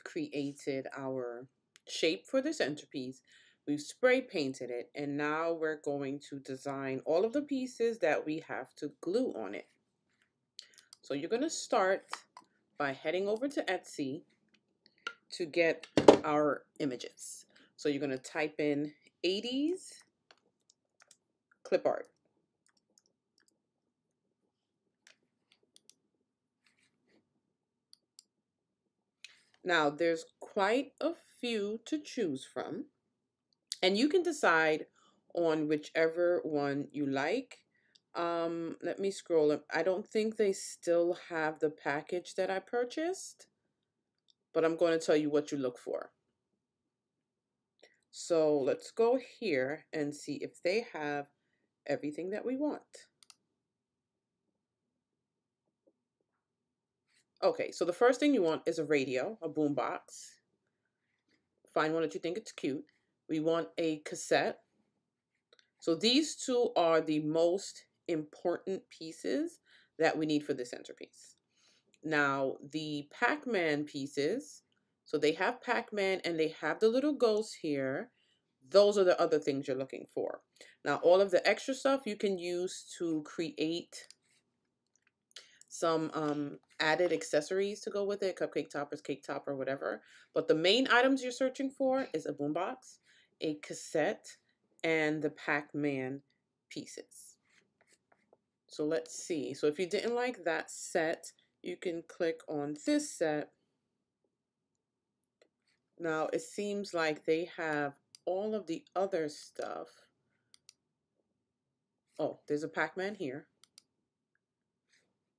created our shape for the centerpiece. We've spray painted it, and now we're going to design all of the pieces that we have to glue on it. So you're going to start by heading over to Etsy to get our images. So you're going to type in 80s clip art. Now there's quite a few to choose from, and you can decide on whichever one you like. Let me scroll up. I don't think they still have the package that I purchased, but I'm going to tell you what you look for. So let's go here and see if they have everything that we want. Okay, so the first thing you want is a radio, a boom box. Find one that you think it's cute. We want a cassette. So these two are the most important pieces that we need for the centerpiece. Now, the Pac-Man pieces, so they have Pac-Man and they have the little ghosts here. Those are the other things you're looking for. Now, all of the extra stuff you can use to create some added accessories to go with it, cupcake toppers, cake topper, whatever. But the main items you're searching for is a boombox, a cassette, and the Pac-Man pieces. So let's see. So if you didn't like that set, you can click on this set. Now it seems like they have all of the other stuff. Oh, there's a Pac-Man here.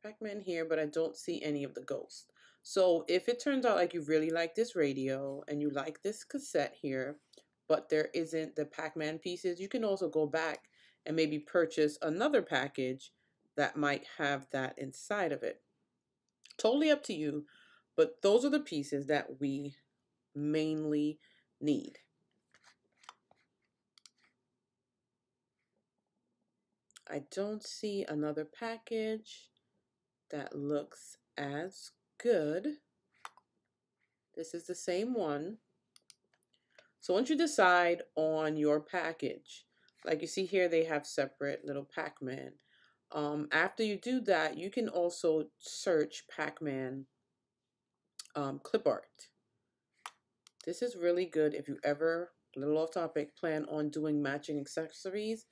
Pac-Man here, but I don't see any of the ghosts. So if it turns out like you really like this radio and you like this cassette here, but there isn't the Pac-Man pieces, you can also go back and maybe purchase another package that might have that inside of it. Totally up to you, but those are the pieces that we mainly need. I don't see another package that looks as good. This is the same one. So once you decide on your package, like you see here, they have separate little Pac-Man. After you do that, you can also search Pac-Man clip art. This is really good if you ever, a little off topic, plan on doing matching accessories.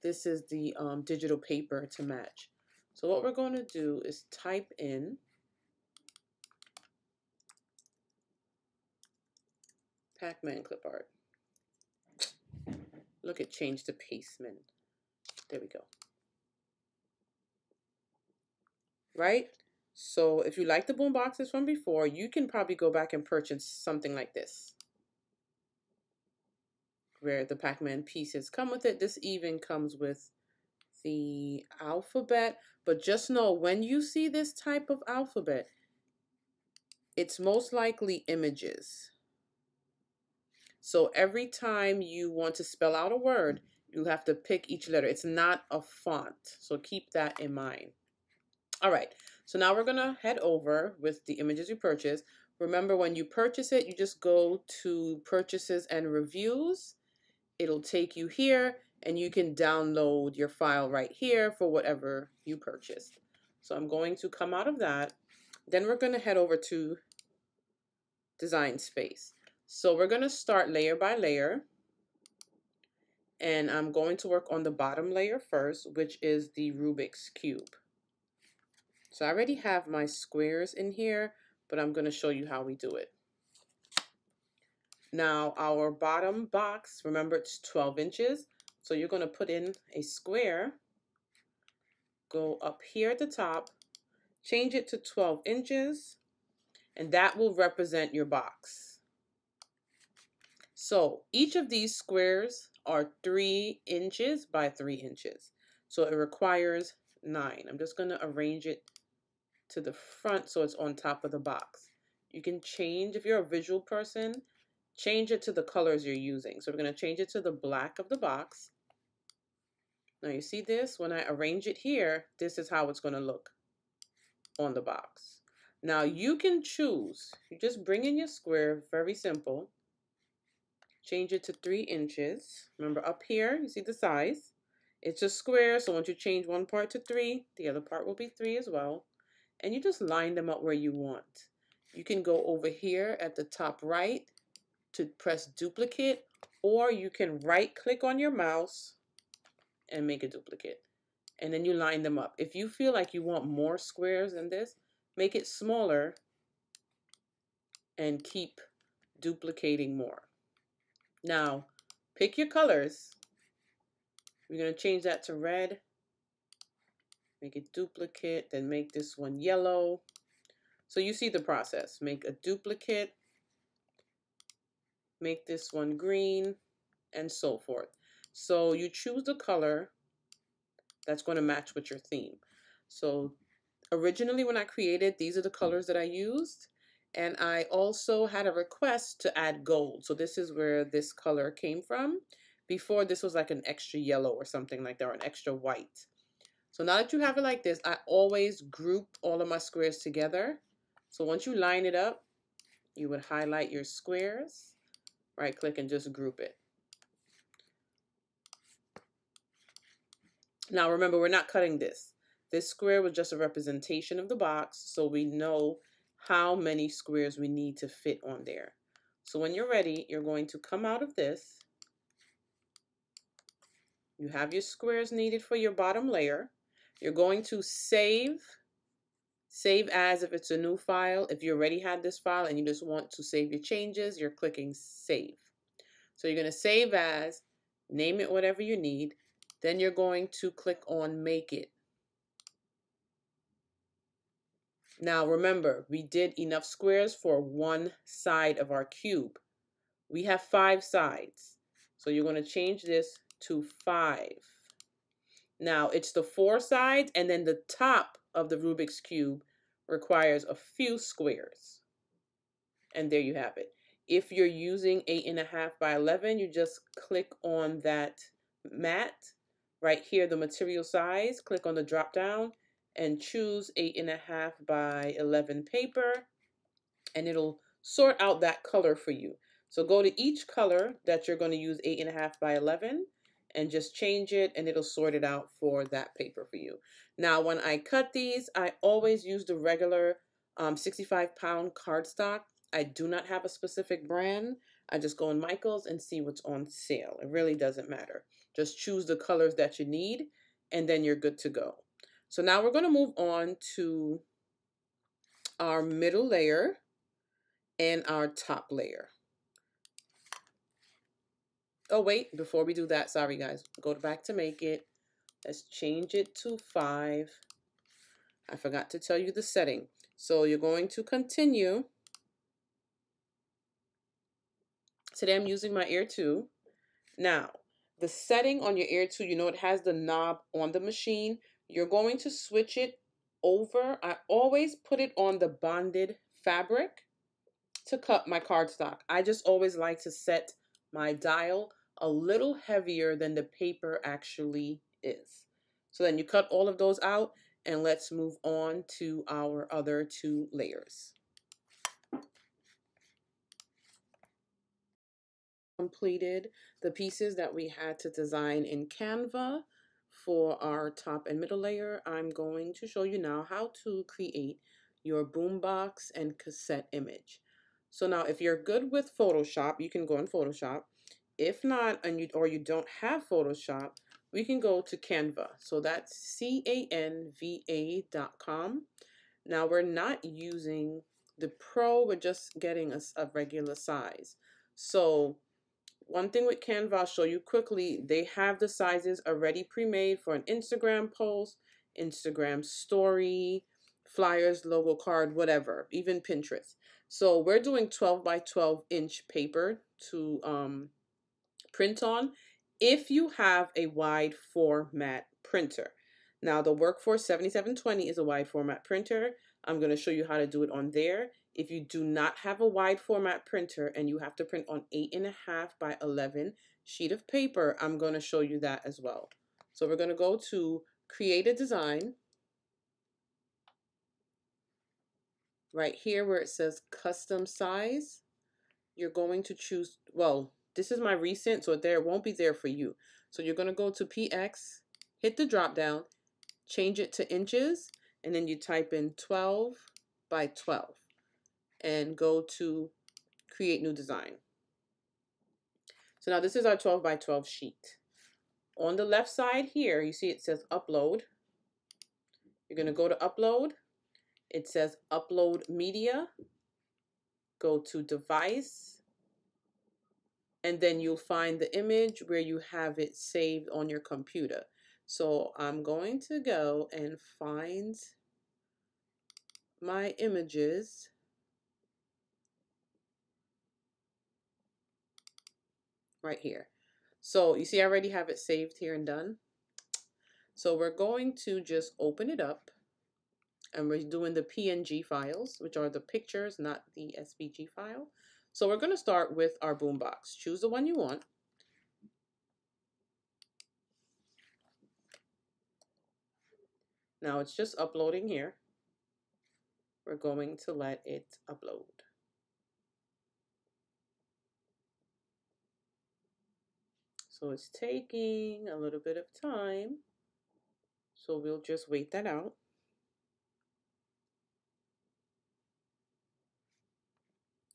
This is the digital paper to match. So what we're going to do is type in Pac-Man clip art. Look, it changed to Paceman. There we go. Right? So if you like the boom boxes from before, you can probably go back and purchase something like this, where the Pac-Man pieces come with it. This even comes with the alphabet, but just know when you see this type of alphabet, it's most likely images. So every time you want to spell out a word, you have to pick each letter. It's not a font, so keep that in mind. All right, so now we're gonna head over with the images you purchased. Remember, when you purchase it, you just go to purchases and reviews. It'll take you here and you can download your file right here for whatever you purchased. So I'm going to come out of that. Then we're gonna head over to Design Space. So we're gonna start layer by layer. And I'm going to work on the bottom layer first, which is the Rubik's Cube. So I already have my squares in here, but I'm going to show you how we do it. Now our bottom box, remember it's 12 inches. So you're going to put in a square, go up here at the top, change it to 12 inches, and that will represent your box. So each of these squares are 3 inches by 3 inches. So it requires 9. I'm just going to arrange it to the front so it's on top of the box. You can change, if you're a visual person, change it to the colors you're using. So we're going to change it to the black of the box. Now you see this, when I arrange it here, this is how it's going to look on the box. Now you can choose, you just bring in your square, very simple. Change it to 3 inches. Remember up here, you see the size. It's a square, so once you change one part to 3, the other part will be 3 as well. And you just line them up where you want. You can go over here at the top right to press duplicate, or you can right click on your mouse and make a duplicate. And then you line them up. If you feel like you want more squares than this, make it smaller and keep duplicating more. Now, pick your colors. We're going to change that to red. Make it duplicate, then make this one yellow. So you see the process. Make a duplicate, make this one green, and so forth. So you choose the color that's going to match with your theme. So originally when I created, these are the colors that I used. And I also had a request to add gold. So this is where this color came from. Before, this was like an extra yellow or something like that, or an extra white. So now that you have it like this, I always group all of my squares together. So once you line it up, you would highlight your squares, right click and just group it. Now remember, we're not cutting this. This square was just a representation of the box, so we know how many squares we need to fit on there. So when you're ready, you're going to come out of this. You have your squares needed for your bottom layer. You're going to save as if it's a new file. If you already had this file and you just want to save your changes, you're clicking save. So you're going to save as, name it whatever you need. Then you're going to click on make it. Now remember, we did enough squares for one side of our cube. We have 5 sides. So you're going to change this to 5. Now it's the 4 sides, and then the top of the Rubik's Cube requires a few squares. And there you have it. If you're using 8.5 by 11, you just click on that mat right here, the material size, click on the drop down and choose 8.5 by 11 paper, and it'll sort out that color for you. So go to each color that you're going to use 8.5 by 11 and just change it, and it'll sort it out for that paper for you. Now, when I cut these, I always use the regular 65-pound cardstock. I do not have a specific brand. I just go in Michael's and see what's on sale. It really doesn't matter. Just choose the colors that you need, and then you're good to go. So now we're going to move on to our middle layer and our top layer. Oh, wait, before we do that, sorry guys, go back to make it. Let's change it to 5. I forgot to tell you the setting. So you're going to continue. Today I'm using my Air 2. Now, the setting on your Air 2, you know it has the knob on the machine. You're going to switch it over. I always put it on the bonded fabric to cut my cardstock. I just always like to set my dial a little heavier than the paper actually is. So then you cut all of those out, and let's move on to our other 2 layers. Completed the pieces that we had to design in Canva for our top and middle layer. I'm going to show you now how to create your boombox and cassette image. So now if you're good with Photoshop, you can go in Photoshop. If not, and you don't have Photoshop, we can go to Canva. So that's canva.com. Now we're not using the Pro, we're just getting a regular size. So one thing with Canva, I'll show you quickly, they have the sizes already pre-made for an Instagram post, Instagram story, flyers, logo card, whatever, even Pinterest. So we're doing 12 by 12 inch paper to print on if you have a wide format printer. Now the Workforce 7720 is a wide format printer. I'm going to show you how to do it on there. If you do not have a wide format printer and you have to print on 8.5 by 11 sheet of paper, I'm going to show you that as well. So we're going to go to Create a Design. right here where it says custom size, you're going to choose, well, this is my recent, so there, it won't be there for you. So you're going to go to PX, hit the drop down, change it to inches, and then you type in 12 by 12 and go to create new design. So now this is our 12 by 12 sheet. On the left side here, you see it says upload. You're going to go to upload. It says upload media. Go to device. And then you'll find the image where you have it saved on your computer. So I'm going to go and find my images. Right here. So you see I already have it saved here and done. So we're going to just open it up, and we're doing the PNG files, which are the pictures, not the SVG file. So we're going to start with our boombox. Choose the one you want. Now it's just uploading here. We're going to let it upload. So it's taking a little bit of time. So we'll just wait that out.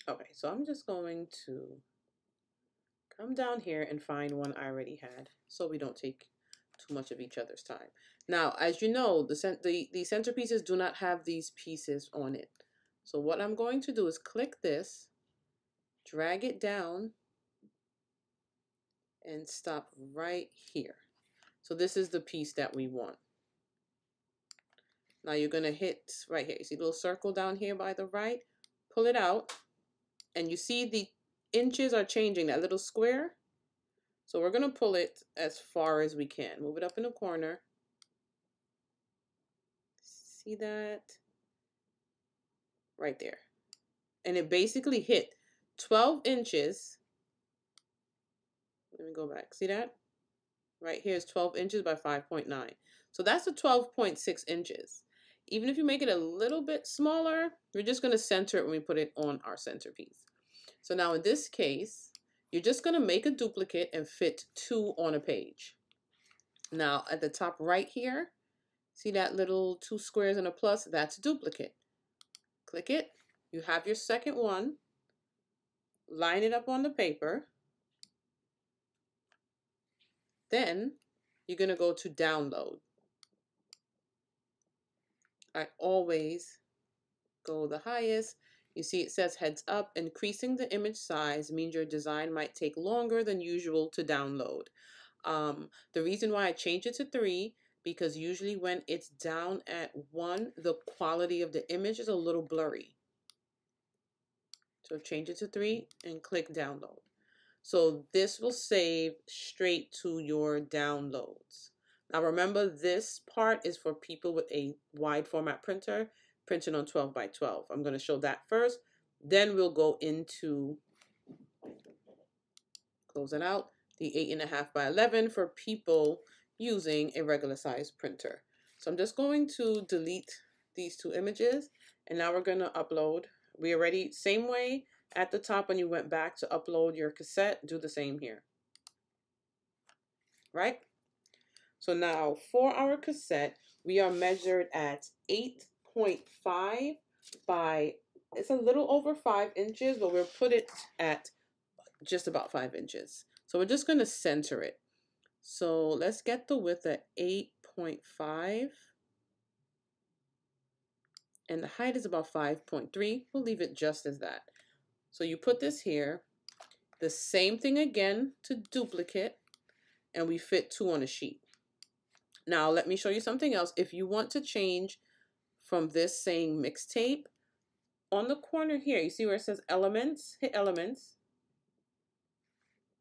Okay, so I'm just going to come down here and find one I already had so we don't take too much of each other's time. Now, as you know, the centerpieces do not have these pieces on it. So what I'm going to do is click this, drag it down, and stop right here. So this is the piece that we want. Now you're going to hit right here. You see the little circle down here by the right? Pull it out, and you see the inches are changing, that little square. So we're going to pull it as far as we can. Move it up in the corner. See that? Right there. And it basically hit 12 inches. Let me go back. See that? Right here is 12 inches by 5.9. So that's the 12.6 inches. Even if you make it a little bit smaller, we're just going to center it when we put it on our centerpiece. So now in this case, you're just going to make a duplicate and fit 2 on a page. Now at the top right here, see that little 2 squares and a plus? That's a duplicate. Click it. You have your second one. Line it up on the paper. Then you're going to go to download. I always go the highest. You see it says heads up. Increasing the image size means your design might take longer than usual to download. The reason why I changed it to 3, because usually when it's down at 1, the quality of the image is a little blurry. So change it to 3 and click download. So this will save straight to your downloads. Now remember, this part is for people with a wide format printer, printing on 12 by 12. I'm going to show that first. Then we'll go into, close it out, the 8.5 by 11 for people using a regular size printer. So I'm just going to delete these 2 images, and now we're going to upload. We already, same way at the top when you went back to upload your cassette, do the same here. Right? So now for our cassette, we are measured at 8.5 by, it's a little over 5 inches, but we'll put it at just about 5 inches. So we're just going to center it. So let's get the width at 8.5. And the height is about 5.3. We'll leave it just as that. So you put this here. The same thing again to duplicate. And we fit 2 on a sheet. Now let me show you something else. If you want to change from this saying mixtape, on the corner here, you see where it says elements? Hit elements.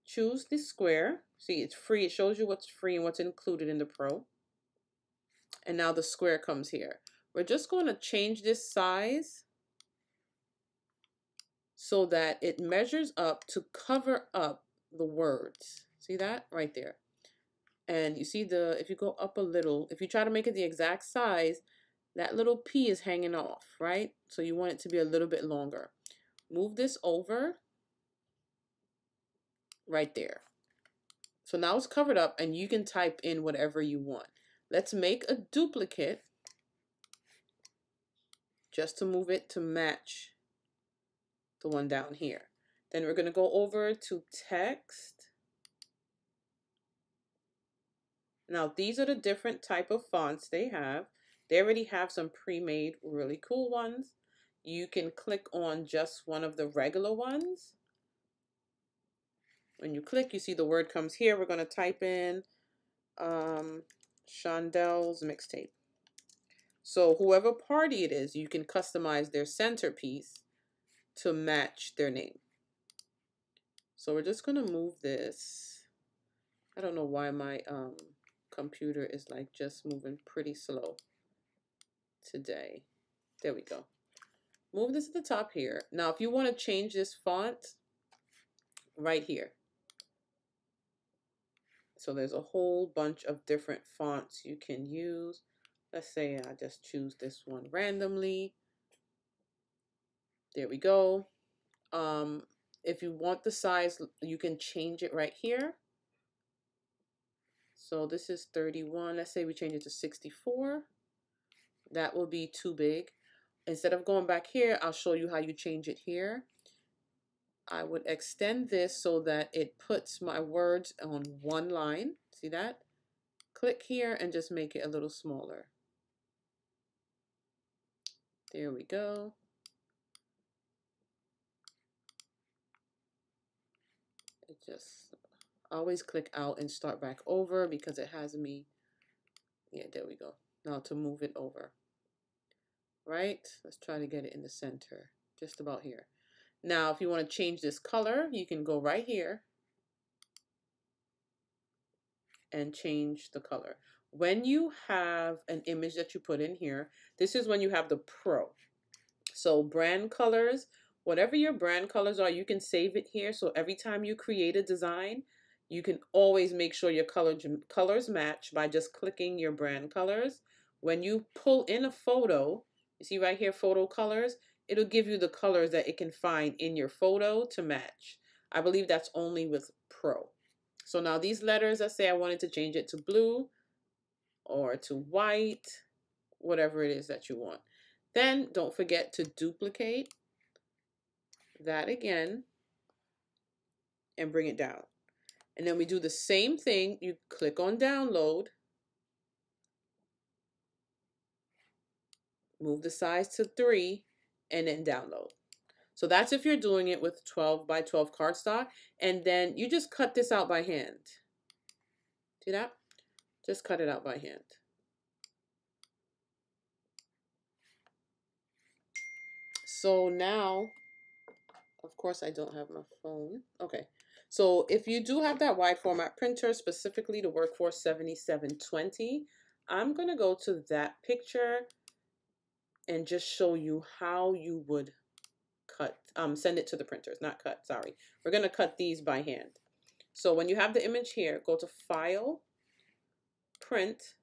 Choose the square. See, it's free. It shows you what's free and what's included in the Pro. And now the square comes here. We're just going to change this size so that it measures up to cover up the words. See that? Right there. And you see if you go up a little, if you try to make it the exact size, That little P is hanging off, right? So you want it to be a little bit longer. Move this over right there. So now it's covered up and you can type in whatever you want. Let's make a duplicate just to move it to match the one down here. Then we're going to go over to text. Now these are the different type of fonts they have. They already have some pre-made really cool ones. You can click on just one of the regular ones. When you click, you see the word comes here. We're going to type in Shondel's mixtape. So whoever party it is, you can customize their centerpiece to match their name. So we're just going to move this. I don't know why my computer is like just moving pretty slow today. There we go. Move this to the top here. Now, if you want to change this font, right here. So there's a whole bunch of different fonts you can use. Let's say I just choose this one randomly. There we go. If you want the size, you can change it right here. So this is 31. Let's say we change it to 64. That will be too big. Instead of going back here, I'll show you how you change it here. I would extend this so that it puts my words on one line. See that? Click here and just make it a little smaller. There we go. It just always click out and start back over because it has me. Yeah, there we go. Now to move it over. Right? Let's try to get it in the center. Just about here. Now, if you want to change this color, you can go right here and change the color. When you have an image that you put in here, this is when you have the Pro. So brand colors, whatever your brand colors are, you can save it here. So every time you create a design, you can always make sure your colors match by just clicking your brand colors. When you pull in a photo, you see right here, photo colors, it'll give you the colors that it can find in your photo to match. I believe that's only with Pro. So now these letters, let's say I wanted to change it to blue or to white, whatever it is that you want. Then don't forget to duplicate that again and bring it down. And then we do the same thing. You click on download, move the size to 3, and then download. So that's if you're doing it with 12 by 12 cardstock. And then you just cut this out by hand. See that? Just cut it out by hand. So now, of course, I don't have my phone. Okay. So if you do have that wide format printer, specifically the Workforce 7720, I'm going to go to that picture and just show you how you would cut, send it to the printers, not cut, sorry. We're going to cut these by hand. So when you have the image here, go to File, Print,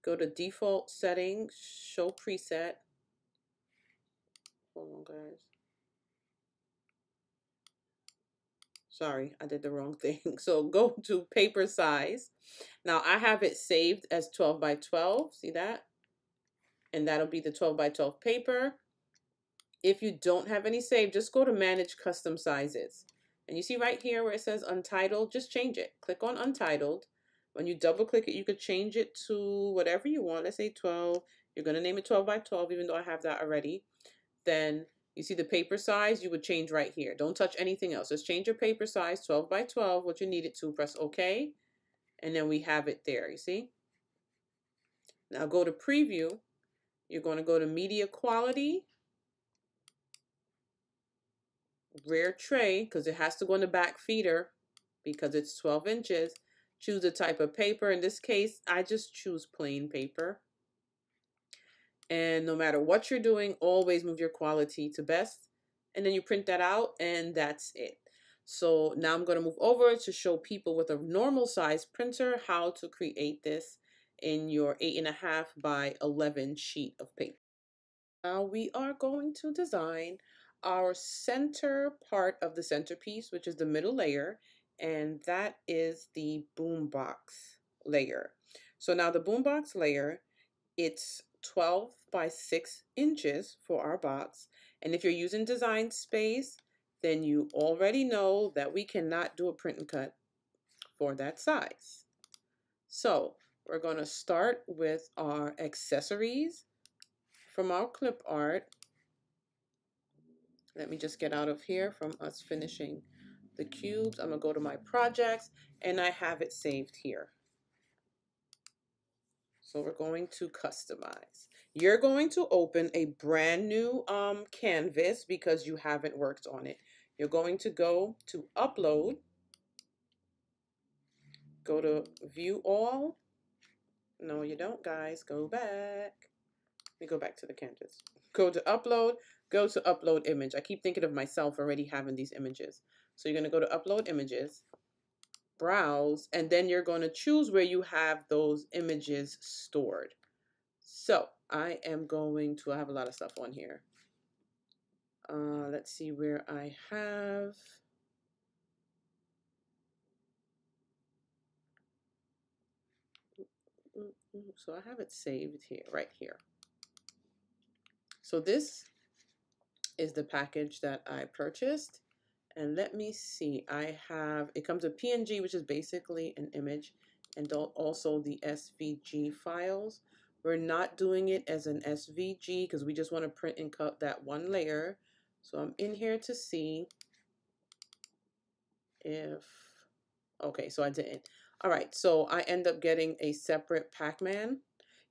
go to Default Settings, Show Preset. Hold on, guys. Sorry, I did the wrong thing. So go to Paper Size. Now I have it saved as 12 by 12. See that? And that'll be the 12 by 12 paper. If you don't have any saved, just go to Manage Custom Sizes. And you see right here where it says Untitled, just change it. Click on Untitled. When you double click it, you could change it to whatever you want. Let's say 12. You're going to name it 12 by 12, even though I have that already. Then you see the paper size, you would change right here. Don't touch anything else. Just change your paper size, 12 by 12, what you need it to. Press OK. And then we have it there, you see? Now go to Preview. You're going to go to Media Quality. Rear tray, because it has to go in the back feeder because it's 12 inches. Choose the type of paper. In this case, I just choose plain paper. And no matter what you're doing, always move your quality to best. And then you print that out and that's it. So now I'm going to move over to show people with a normal size printer how to create this in your 8.5 by 11 sheet of paper. Now we are going to design our center part of the centerpiece, which is the middle layer, and that is the boombox layer. So now the boombox layer, it's 12 by 6 inches for our box. And if you're using Design Space, then you already know that we cannot do a print and cut for that size. So we're going to start with our accessories from our clip art. Let me just get out of here from us finishing the cubes. I'm going to go to my projects and I have it saved here. So we're going to customize. You're going to open a brand new canvas because you haven't worked on it. You're going to go to upload, go to view all. No, you don't, guys. Go back. Let me go back to the canvas. Go to upload, go to upload image. I keep thinking of myself already having these images. So you're going to go to upload images, browse, and then you're going to choose where you have those images stored. So I am going to, I have a lot of stuff on here. Let's see where I have. So I have it saved here, right here. So this is the package that I purchased. And let me see, I have, it comes with PNG, which is basically an image, and also the SVG files. We're not doing it as an SVG because we just want to print and cut that one layer. So I'm in here to see if, okay, so I didn't. All right, so I end up getting a separate Pac-Man.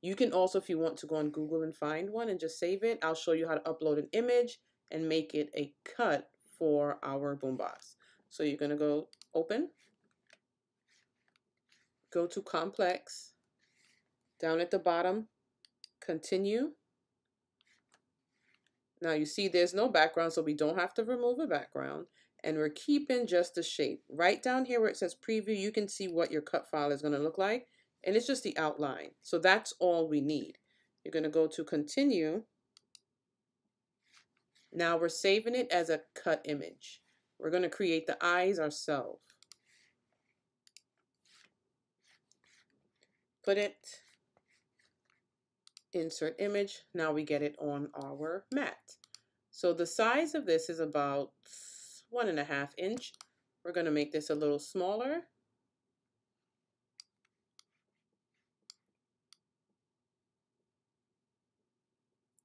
You can also, if you want to go on Google and find one and just save it, I'll show you how to upload an image and make it a cut for our boombox. So you're going to go open, go to complex, down at the bottom, continue. Now you see there's no background, so we don't have to remove a background. And we're keeping just the shape. Right down here where it says preview, you can see what your cut file is going to look like. And it's just the outline. So that's all we need. You're going to go to continue. Now we're saving it as a cut image. We're going to create the eyes ourselves. Put it, insert image. Now we get it on our mat. So the size of this is about 1.5 inch. We're going to make this a little smaller.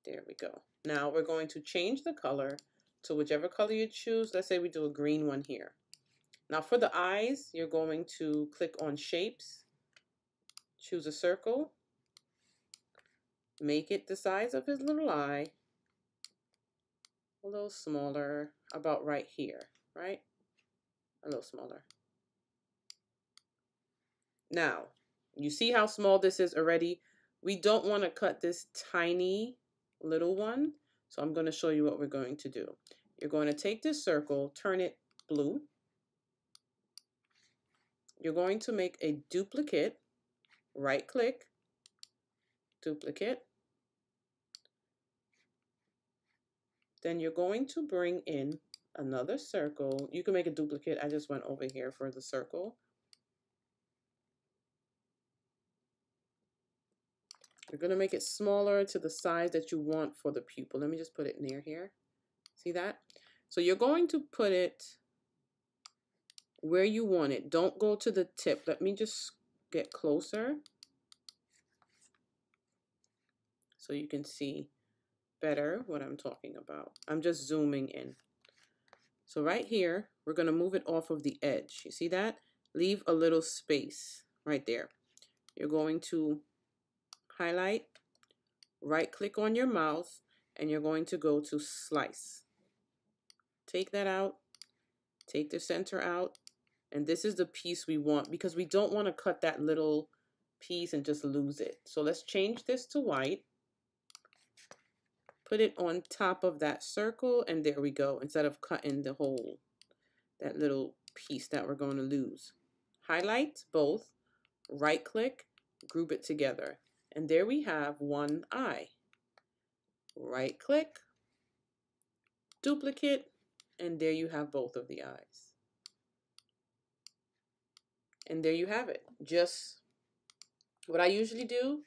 There we go. Now we're going to change the color to whichever color you choose. Let's say we do a green one here. Now for the eyes, you're going to click on shapes, choose a circle, make it the size of his little eye, a little smaller, about right here, right? A little smaller. Now, you see how small this is already? We don't want to cut this tiny little one. So I'm going to show you what we're going to do. You're going to take this circle, turn it blue. You're going to make a duplicate, right click, duplicate. Then you're going to bring in another circle. You can make a duplicate. I just went over here for the circle. You're going to make it smaller to the size that you want for the pupil. Let me just put it near here. See that? So you're going to put it where you want it. Don't go to the tip. Let me just get closer so you can see better what I'm talking about. I'm just zooming in. So right here, we're going to move it off of the edge. You see that? Leave a little space right there. You're going to highlight, right click on your mouse, and you're going to go to slice. Take that out, take the center out, and this is the piece we want because we don't want to cut that little piece and just lose it. So let's change this to white. Put it on top of that circle, and there we go, instead of cutting the hole. that little piece that we're going to lose. Highlight both, right click, group it together. And there we have one eye. Right click, duplicate, and there you have both of the eyes. And there you have it. Just what I usually do,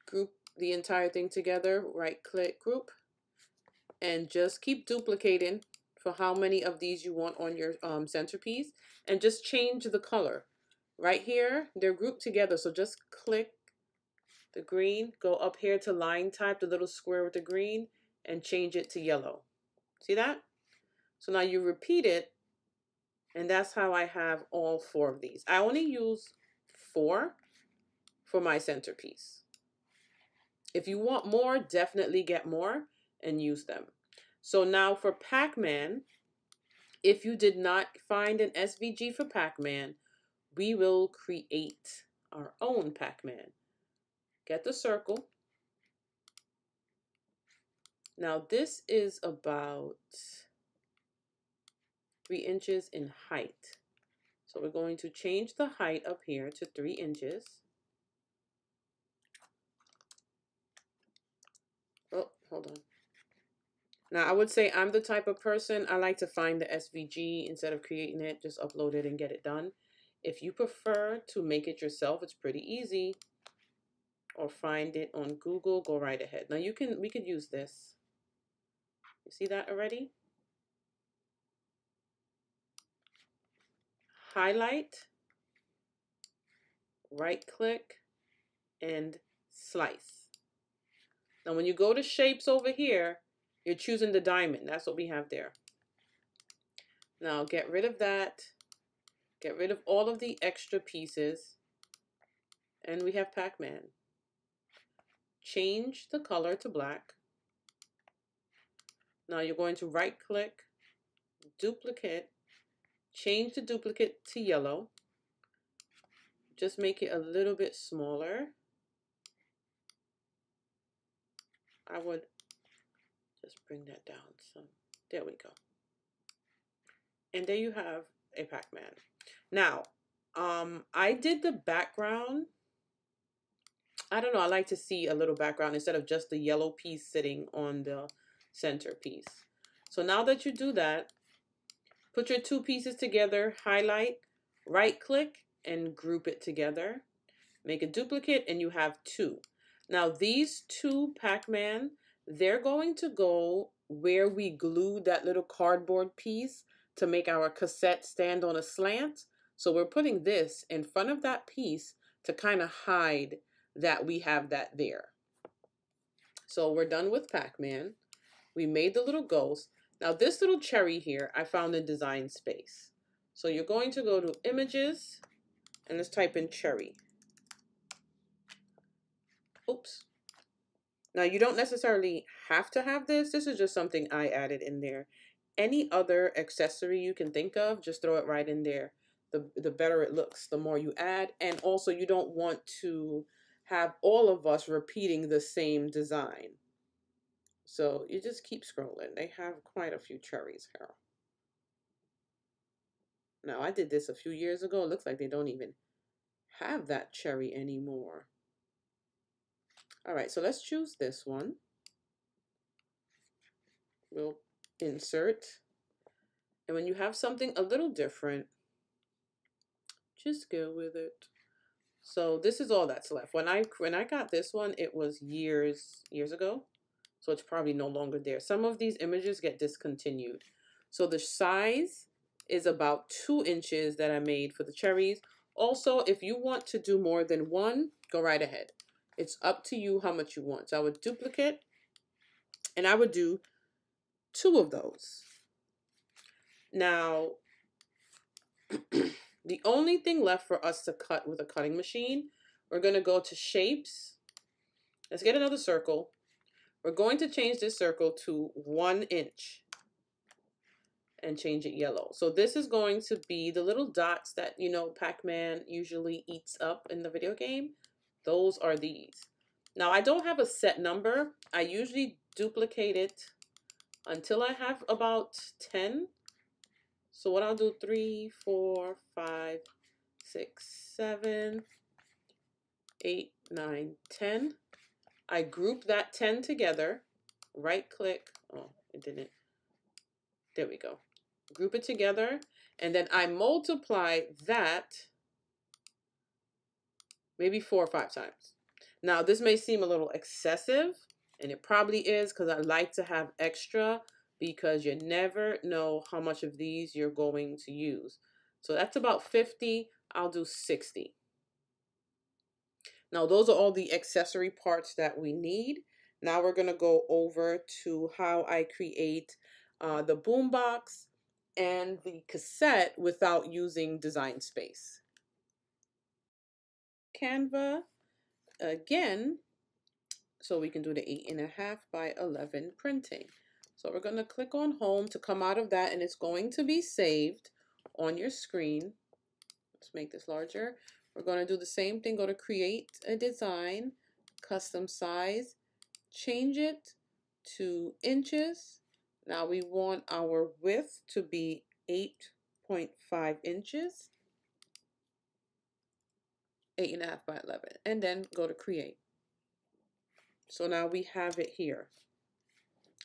group the entire thing together, right click, group, and just keep duplicating for how many of these you want on your centerpiece, and just change the color. Right here, they're grouped together, so just click the green, go up here to line type, the little square with the green, and change it to yellow. See that? So now you repeat it, and that's how I have all 4 of these. I only use 4 for my centerpiece. If you want more, definitely get more and use them. So now for Pac-Man, if you did not find an SVG for Pac-Man, we will create our own Pac-Man. Get the circle. Now this is about 3 inches in height. So we're going to change the height up here to 3 inches. Oh, hold on. Now I would say I'm the type of person, I like to find the SVG instead of creating it, just upload it and get it done. If you prefer to make it yourself, it's pretty easy. Or find it on Google, go right ahead. Now we could use this. You see that already? Highlight, right click, and slice. Now when you go to shapes over here, you're choosing the diamond. That's what we have there. Now get rid of that. Get rid of all of the extra pieces. And we have Pac-Man. Change the color to black. Now you're going to right click, duplicate, change the duplicate to yellow. Just make it a little bit smaller. I would just bring that down some. There we go. And there you have a Pac-Man. Now, I did the background. I don't know, I like to see a little background instead of just the yellow piece sitting on the centerpiece. So now that you do that, put your 2 pieces together, highlight, right click, and group it together. Make a duplicate and you have 2. Now these 2 Pac-Man, they're going to go where we glued that little cardboard piece to make our cassette stand on a slant. So we're putting this in front of that piece to kind of hide that we have that there. So we're done with Pac-Man. We made the little ghost. Now this little cherry here, I found in Design Space. So you're going to go to Images, and let's type in cherry. Oops. Now you don't necessarily have to have this. This is just something I added in there. Any other accessory you can think of, just throw it right in there. The better it looks, the more you add. And also you don't want to have all of us repeating the same design. So you just keep scrolling. They have quite a few cherries here. Now I did this a few years ago. It looks like they don't even have that cherry anymore. All right, so let's choose this one. We'll insert. And when you have something a little different, just go with it. So this is all that's left. When I got this one, it was years ago. So it's probably no longer there. Some of these images get discontinued. So the size is about 2 inches that I made for the cherries. Also, if you want to do more than one, go right ahead. It's up to you how much you want. So I would duplicate, and I would do 2 of those. Now, the only thing left for us to cut with a cutting machine, we're going to go to Shapes. Let's get another circle. We're going to change this circle to 1 inch and change it yellow. So this is going to be the little dots that, you know, Pac-Man usually eats up in the video game. Those are these. Now I don't have a set number. I usually duplicate it until I have about 10. So what I'll do, 3, 4, 5, 6, 7, 8, 9, 10. I group that 10 together, right click, oh, it didn't, there we go. Group it together, and then I multiply that maybe 4 or 5 times. Now this may seem a little excessive, and it probably is, because I like to have extra, because you never know how much of these you're going to use. So that's about 50, I'll do 60. Now those are all the accessory parts that we need. Now we're gonna go over to how I create the boombox and the cassette without using design space. Canva again, so we can do the 8.5 by 11 printing. So we're gonna click on home to come out of that, and it's going to be saved on your screen. Let's make this larger. We're going to do the same thing. Go to create a design, custom size, change it to inches. Now we want our width to be 8.5 inches, 8.5 by 11, and then go to create. So now we have it here.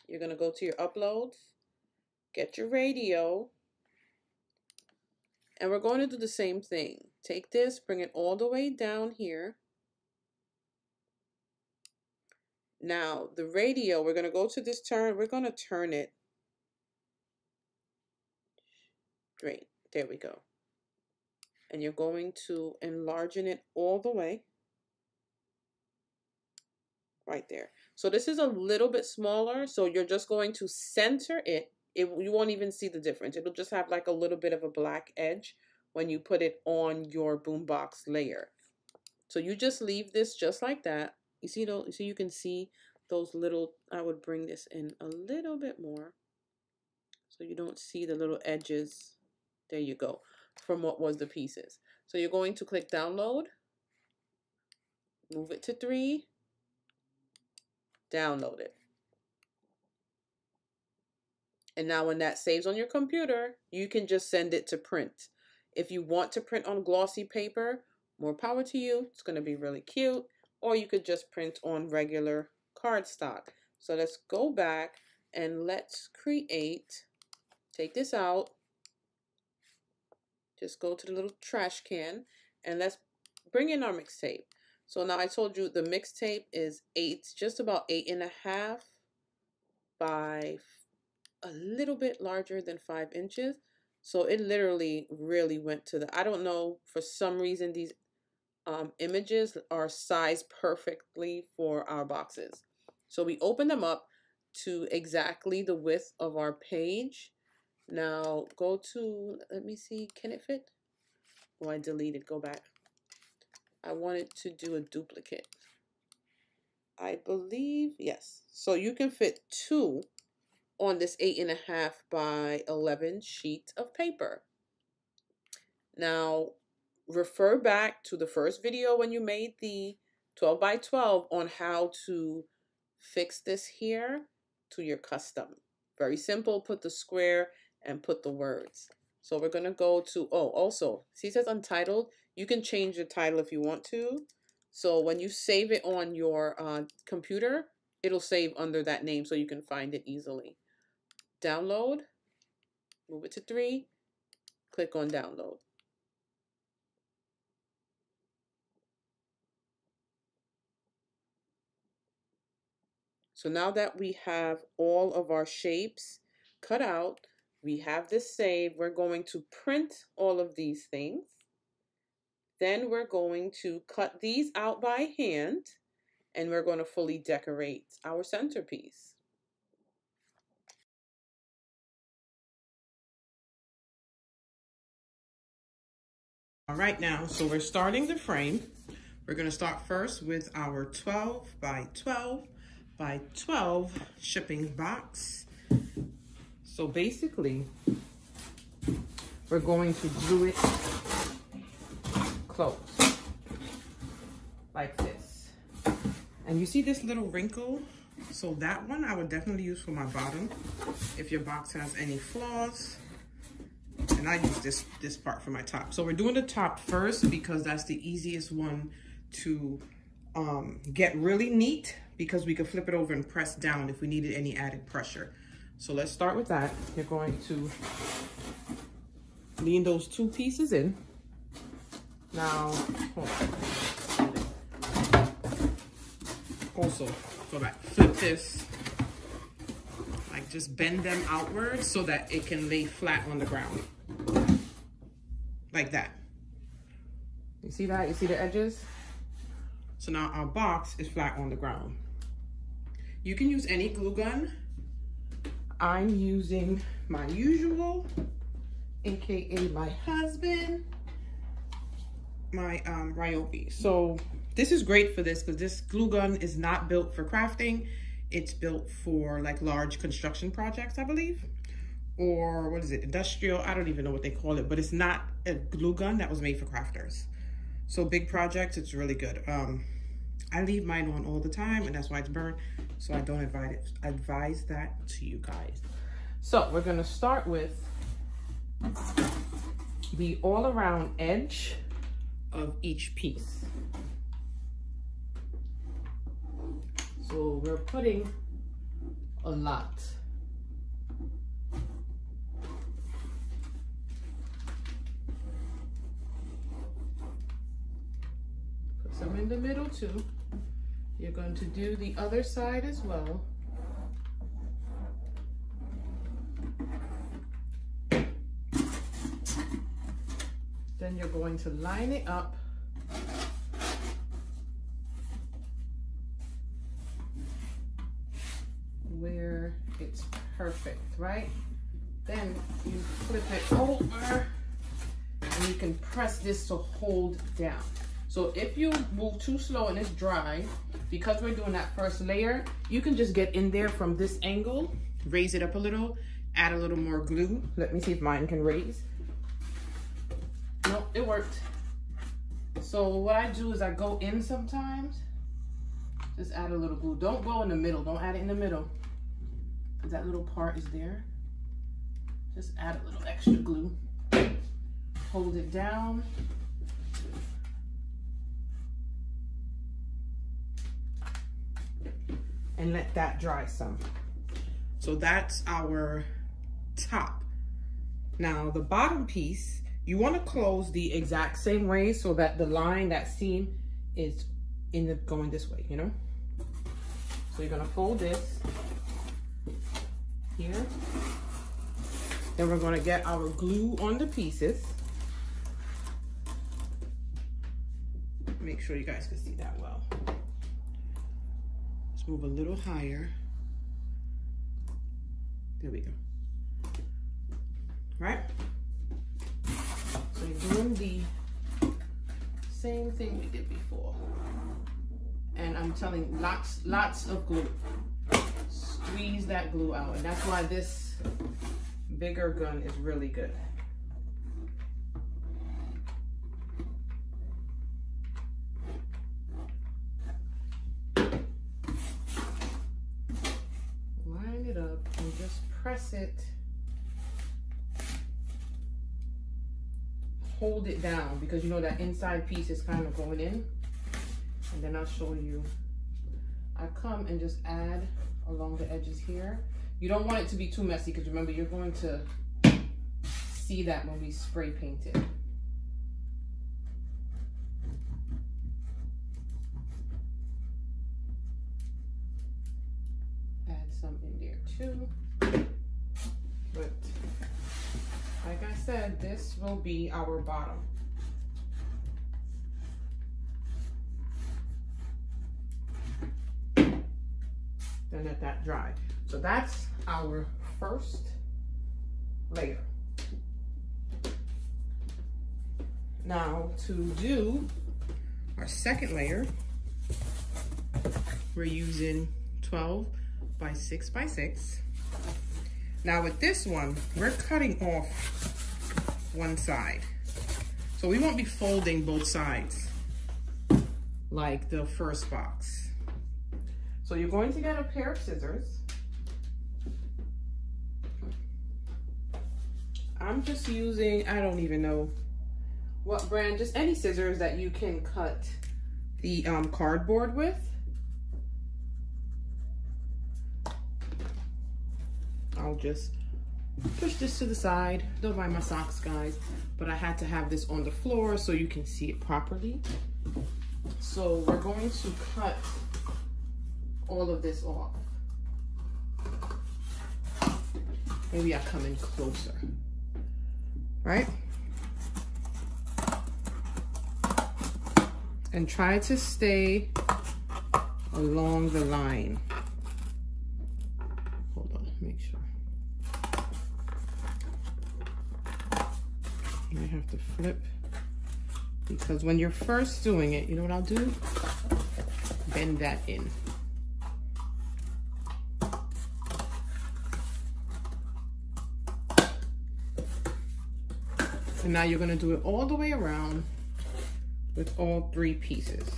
You're going to go to your uploads, get your radio, and we're going to do the same thing. Take this, bring it all the way down here. Now, the radio, we're going to go to this turn. We're going to turn it. Great. There we go. And you're going to enlarge it all the way. Right there. So this is a little bit smaller. So you're just going to center it. You won't even see the difference. It'll just have like a little bit of a black edge when you put it on your boombox layer. So you just leave this just like that. You see, though, so you can see those little, I would bring this in a little bit more so you don't see the little edges. There you go, from what was the pieces. So you're going to click download, move it to 3, download it. And now when that saves on your computer, you can just send it to print. If you want to print on glossy paper, more power to you. It's going to be really cute. Or you could just print on regular cardstock. So let's go back and let's create, take this out, just go to the little trash can, and let's bring in our mixtape. So now I told you the mixtape is just about 8.5 by a little bit larger than 5 inches. So it literally really went to the, I don't know, for some reason these images are sized perfectly for our boxes. So we open them up to exactly the width of our page. Now go to, let me see, can it fit? Oh, I deleted, go back. I wanted to do a duplicate. I believe, yes. So you can fit 2 on this 8.5 by 11 sheet of paper. Now, refer back to the first video when you made the 12 by 12 on how to fix this here to your custom. Very simple, put the square and put the words. So we're gonna go to, oh, also, see it says untitled? You can change the title if you want to. So when you save it on your computer, it'll save under that name so you can find it easily. Download, move it to 3, click on download. So now that we have all of our shapes cut out, we have this saved, we're going to print all of these things. Then we're going to cut these out by hand, and we're going to fully decorate our centerpiece. All right, now, so we're starting the frame. We're going to start first with our 12 by 12 by 12 shipping box. So basically, we're going to glue it close, like this. And you see this little wrinkle? So that one I would definitely use for my bottom. If your box has any flaws, And I use this part for my top. So we're doing the top first because that's the easiest one to get really neat, because we can flip it over and press down if we needed any added pressure. So let's start with that. You're going to lean those 2 pieces in. Now, hold on. Also, go back, flip this. Like just bend them outwards so that it can lay flat on the ground. Like that. You see that? You see the edges? So now our box is flat on the ground. You can use any glue gun. I'm using my usual, AKA my husband, my Ryobi. So this is great for this because this glue gun is not built for crafting. It's built for like large construction projects, I believe. Or what is it, industrial? I don't even know what they call it, but it's not a glue gun that was made for crafters. So big projects, it's really good. I leave mine on all the time and that's why it's burned. So I don't advise that to you guys. So we're gonna start with the all around edge of each piece. So we're putting a lot. Put some in the middle too. You're going to do the other side as well. Then you're going to line it up where it's perfect, right? Then you flip it over and you can press this to hold down. So if you move too slow and it's dry, because we're doing that first layer, you can just get in there from this angle, raise it up a little, add a little more glue. Let me see if mine can raise. Nope, it worked. So what I do is I go in sometimes, just add a little glue. Don't go in the middle, don't add it in the middle, because that little part is there. Just add a little extra glue. Hold it down. And let that dry some. So that's our top. Now the bottom piece, you want to close the exact same way so that the line, that seam is going this way, you know? So you're gonna fold this here. Then we're gonna get our glue on the pieces. Make sure you guys can see that well. Move a little higher. There we go. Right? So you're doing the same thing we did before. And I'm telling you, lots of glue. Squeeze that glue out. And that's why this bigger gun is really good. Press it, hold it down, because you know that inside piece is kind of going in. And then I'll show you. I come and just add along the edges here. You don't want it to be too messy, because remember, you're going to see that when we spray paint it. Add some in there too. But like I said, this will be our bottom. Then let that dry. So that's our first layer. Now to do our second layer, we're using 12 by 6 by 6. Now with this one, we're cutting off one side. So we won't be folding both sides like the first box. So you're going to get a pair of scissors. I'm just using, I don't even know what brand, just any scissors that you can cut the cardboard with. I'll just push this to the side. Don't mind my socks, guys, but I had to have this on the floor so you can see it properly. So we're going to cut all of this off. Maybe I come in closer, right? And try to stay along the line. Hold on, make sure. I have to flip, because when you're first doing it, you know what I'll do? Bend that in. And now you're gonna do it all the way around with all 3 pieces.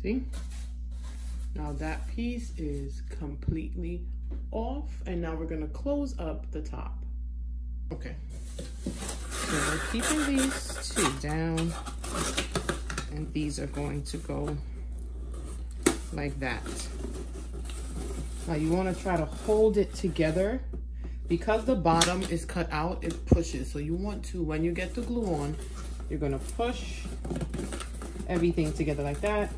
See? Now that piece is completely off, and now we're gonna close up the top. Okay, so we're keeping these 2 down, and these are going to go like that. Now you wanna try to hold it together. Because the bottom is cut out, it pushes. So you want to, when you get the glue on, you're gonna push everything together like that,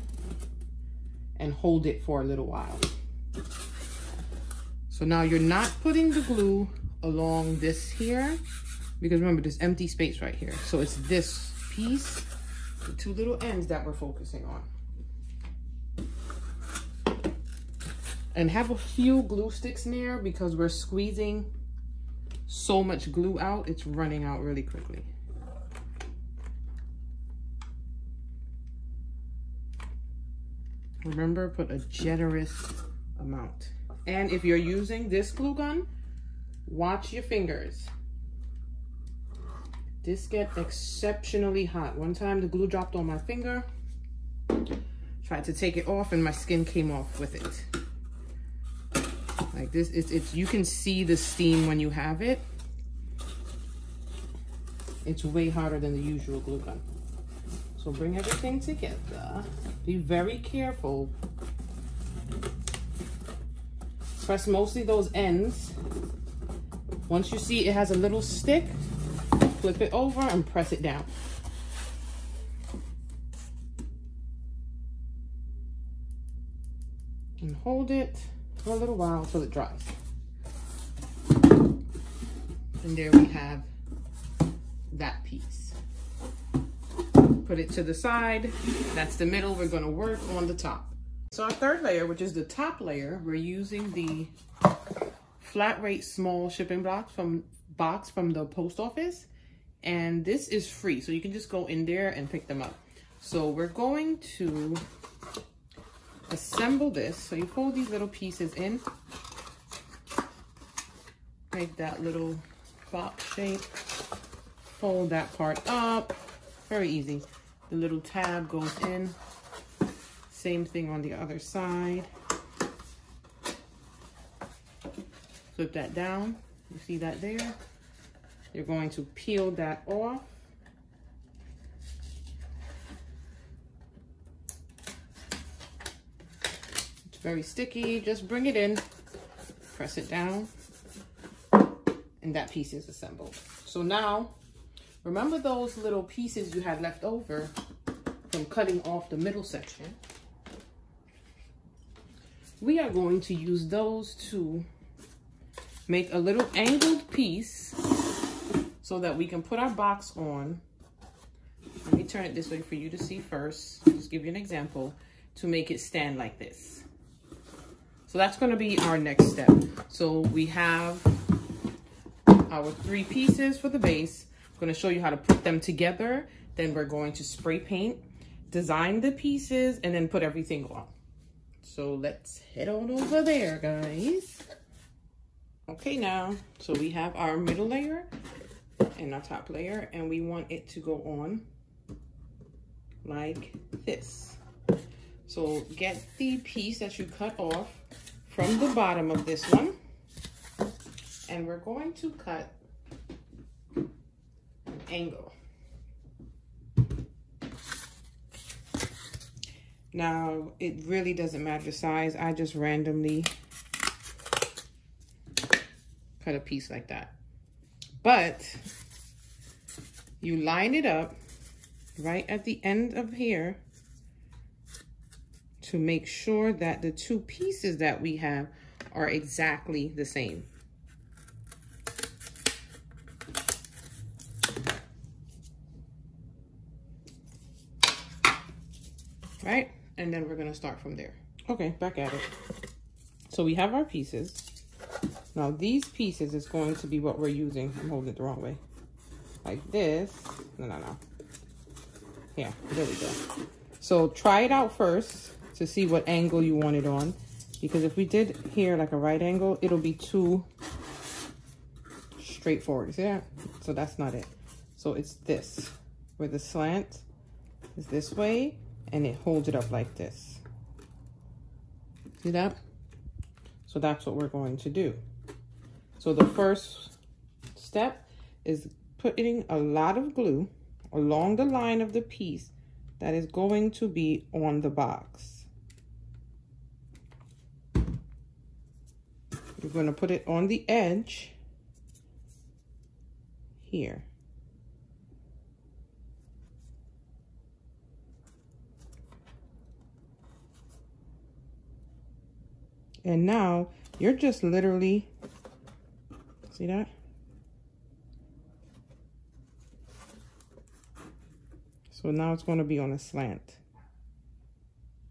and hold it for a little while. So now you're not putting the glue along this here, because remember there's empty space right here. So it's this piece, the 2 little ends that we're focusing on. And have a few glue sticks near, because we're squeezing so much glue out, it's running out really quickly. Remember, put a generous amount. And if you're using this glue gun, watch your fingers. This gets exceptionally hot. One time the glue dropped on my finger. Tried to take it off and my skin came off with it. Like this, it's you can see the steam when you have it. It's way hotter than the usual glue gun. So bring everything together. Be very careful. Press mostly those ends. Once you see it has a little stick, flip it over and press it down. And hold it for a little while till it dries. And there we have that piece. Put it to the side. That's the middle. We're going to work on the top. So our 3rd layer, which is the top layer, we're using the flat rate small shipping box from the post office, and this is free, so you can just go in there and pick them up. So we're going to assemble this. So you fold these little pieces in, make that little box shape, fold that part up. Very easy. The little tab goes in. Same thing on the other side. Flip that down. You see that there? You're going to peel that off. It's very sticky. Just bring it in, press it down, and that piece is assembled. So now, remember those little pieces you had left over from cutting off the middle section? We are going to use those to make a little angled piece so that we can put our box on turn it this way for you to see first. Just give you an example to make it stand like this. So that's going to be our next step. So we have our 3 pieces for the base. I'm going to show you how to put them together. Then we're going to spray paint, design the pieces, and then put everything on. So let's head on over there, guys. Okay, now, so we have our middle layer and our top layer, and we want it to go on like this. So get the piece that you cut off from the bottom of this one, and we're going to cut an angle. Now, it really doesn't matter the size. I just randomly cut a piece like that. But you line it up right at the end of here to make sure that the 2 pieces that we have are exactly the same. Right? And then we're gonna start from there. Okay, back at it. So we have our pieces. Now these pieces is going to be what we're using. I'm holding it the wrong way. Like this. No. Yeah, there we go. So try it out first to see what angle you want it on. Because if we did here like a right angle, it'll be too straightforward. See that? So that's not it. So it's this, where the slant is this way, and it holds it up like this. See that? So that's what we're going to do. So the first step is putting a lot of glue along the line of the piece that is going to be on the box. You're going to put it on the edge here. And now you're just literally, see that? So now it's going to be on a slant.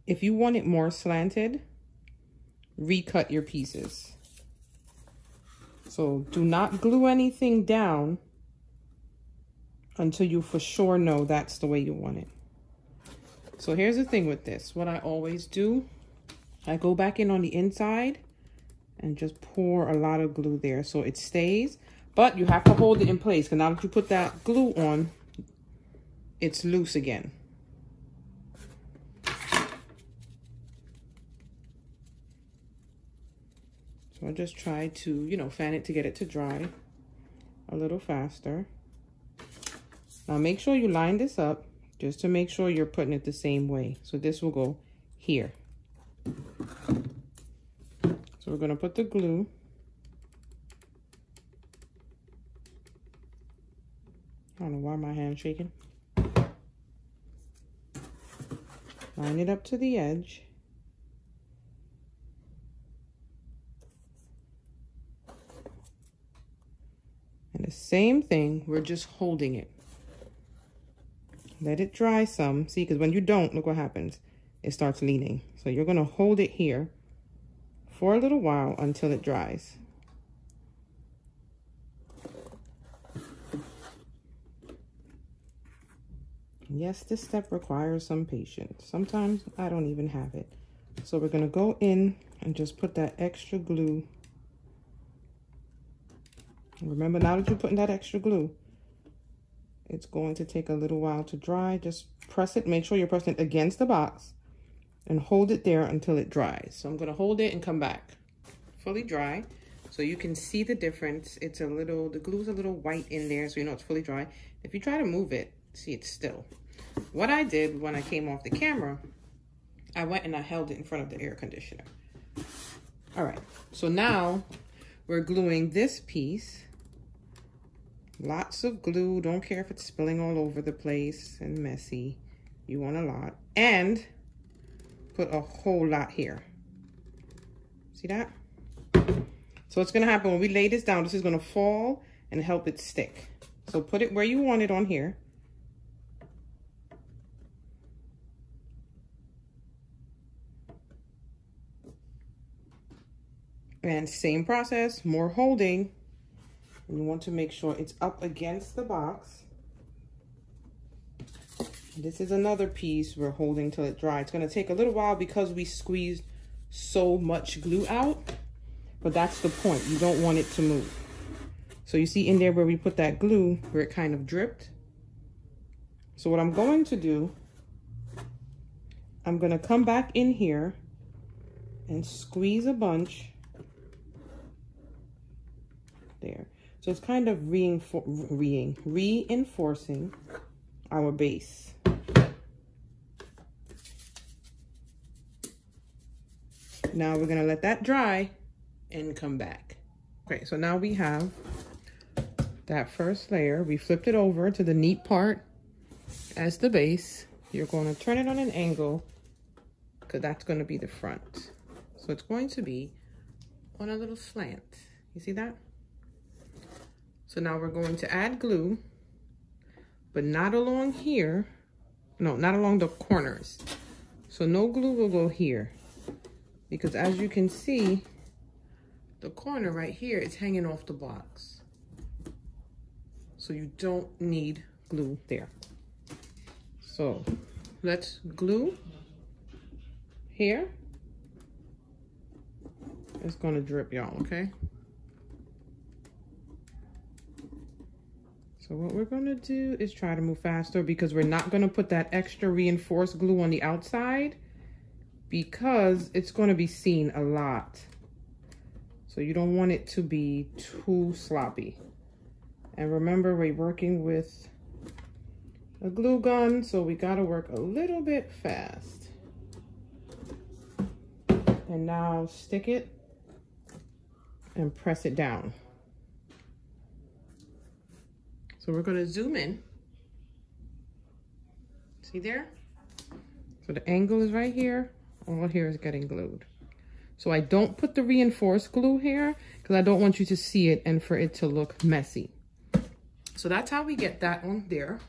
If you want it more slanted, recut your pieces. So do not glue anything down until you for sure know that's the way you want it. So here's the thing with this. What I always do, I go back in on the inside and just pour a lot of glue there so it stays. But you have to hold it in place, because now that you put that glue on, it's loose again. So I just try to, you know, fan it to get it to dry a little faster. Now make sure you line this up just to make sure you're putting it the same way. So this will go here. So we're going to put the glue. I don't know why my hand's shaking. Line it up to the edge. And the same thing, we're just holding it. Let it dry some. See, because when you don't, look what happens. It starts leaning. So you're going to hold it here for a little while until it dries. Yes, this step requires some patience. Sometimes I don't even have it. So we're going to go in and just put that extra glue. Remember, now that you're putting that extra glue, it's going to take a little while to dry. Just press it. Make sure you're pressing it against the box and hold it there until it dries. So I'm going to hold it and come back. Fully dry. So you can see the difference. It's a little, the glue's a little white in there, so you know it's fully dry. If you try to move it, see, it's still. What I did when I came off the camera, I went and I held it in front of the air conditioner. All right, so now we're gluing this piece. Lots of glue. Don't care if it's spilling all over the place and messy. You want a lot. And put a whole lot here. See that? So what's going to happen when we lay this down, this is going to fall and help it stick. So put it where you want it on here. And same process, more holding. And you want to make sure it's up against the box. This is another piece we're holding till it dries. It's gonna take a little while because we squeezed so much glue out, but that's the point. You don't want it to move. So you see in there where we put that glue, where it kind of dripped. So what I'm going to do, I'm gonna come back in here and squeeze a bunch. There. So it's kind of reinforcing our base. Now we're gonna let that dry and come back. Okay, so now we have that first layer. We flipped it over to the neat part as the base. You're going to turn it on an angle because that's going to be the front. So it's going to be on a little slant. You see that? So now we're going to add glue, but not along here. No, not along the corners. So no glue will go here because as you can see, the corner right here is hanging off the box. So you don't need glue there. So let's glue here. It's gonna drip, y'all, okay? So what we're gonna do is try to move faster because we're not gonna put that extra reinforced glue on the outside because it's gonna be seen a lot. So you don't want it to be too sloppy. And remember, we're working with a glue gun, so we gotta work a little bit fast. And now stick it and press it down. So we're gonna zoom in. See there? So the angle is right here. All here is getting glued. So I don't put the reinforced glue here because I don't want you to see it and for it to look messy. So that's how we get that on there.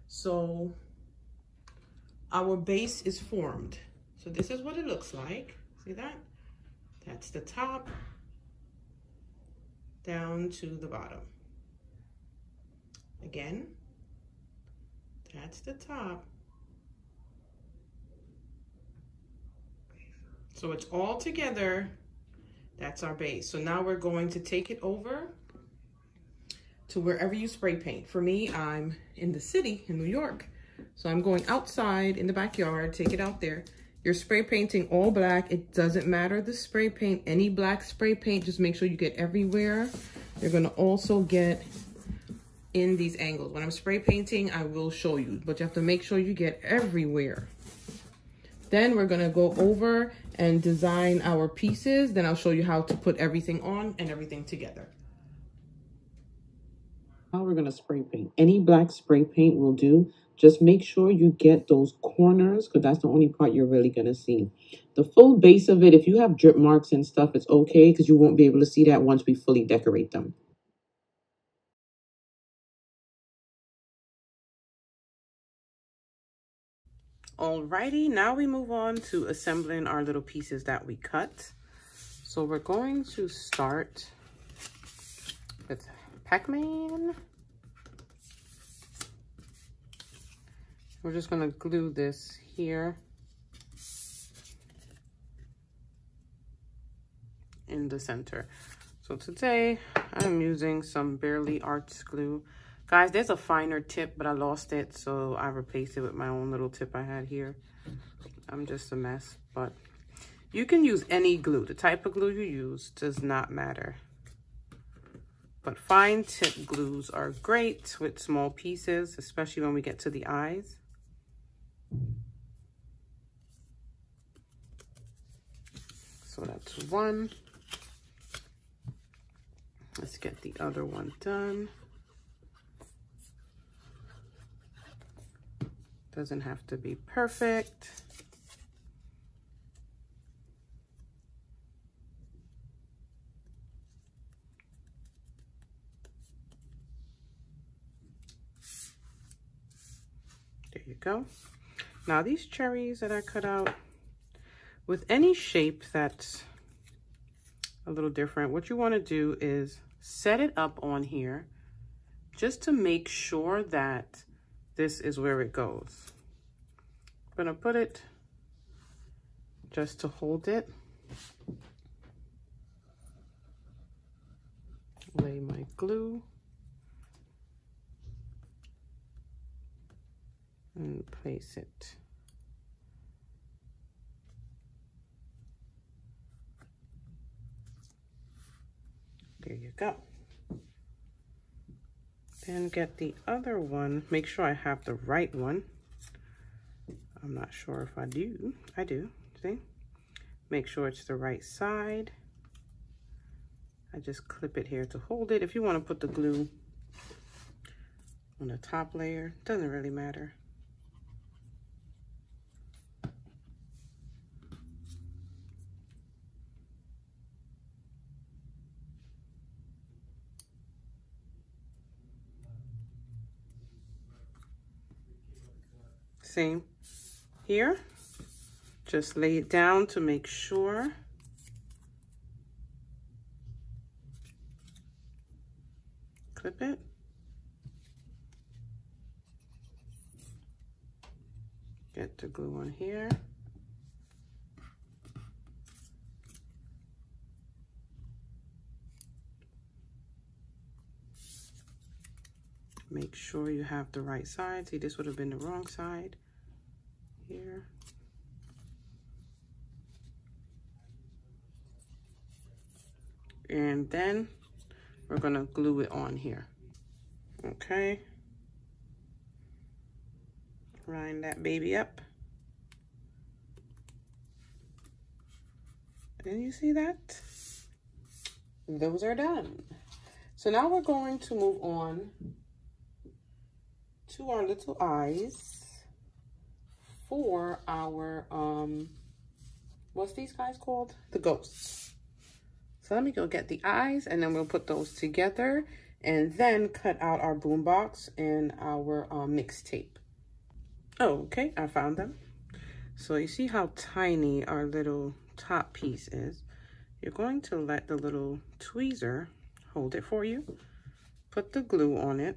So our base is formed. So this is what it looks like. See that? That's the top down to the bottom. Again, that's the top. So it's all together. That's our base. So now we're going to take it over to wherever you spray paint. For me, I'm in the city in New York. So I'm going outside in the backyard, take it out there. You're spray painting all black. It doesn't matter the spray paint, any black spray paint, just make sure you get everywhere. You're gonna also get in these angles. When I'm spray painting, I will show you, but you have to make sure you get everywhere. Then we're gonna go over and design our pieces. Then I'll show you how to put everything on and everything together. Now we're gonna spray paint. Any black spray paint will do. Just make sure you get those corners because that's the only part you're really gonna see. The full base of it, if you have drip marks and stuff, it's okay because you won't be able to see that once we fully decorate them. Alrighty, now we move on to assembling our little pieces that we cut. So we're going to start with Pac-Man. We're just gonna glue this here in the center. So today I'm using some Barely Arts glue. Guys, there's a finer tip, but I lost it, so I replaced it with my own little tip I had here. I'm just a mess, but you can use any glue. The type of glue you use does not matter. But fine tip glues are great with small pieces, especially when we get to the eyes. So that's one. Let's get the other one done. Doesn't have to be perfect. There you go. Now these cherries that I cut out, with any shape that's a little different. What you want to do is set it up on here just to make sure that this is where it goes. I'm going to put it just to hold it. Lay my glue and place it. There you go. Then get the other one. Make sure I have the right one. I'm not sure if I do. I do. See? Make sure it's the right side. I just clip it here to hold it. If you want to put the glue on the top layer, doesn't really matter. Same here. Just lay it down to make sure. Clip it. Get the glue on here. Make sure you have the right side. See, this would have been the wrong side here. And then we're gonna glue it on here. Okay. Line that baby up. And you see that? Those are done. So now we're going to move on to our little eyes for our, what's these guys called? The ghosts. So let me go get the eyes and then we'll put those together and then cut out our boombox and our mixtape. Oh, okay, I found them. So you see how tiny our little top piece is. You're going to let the little tweezer hold it for you. Put the glue on it.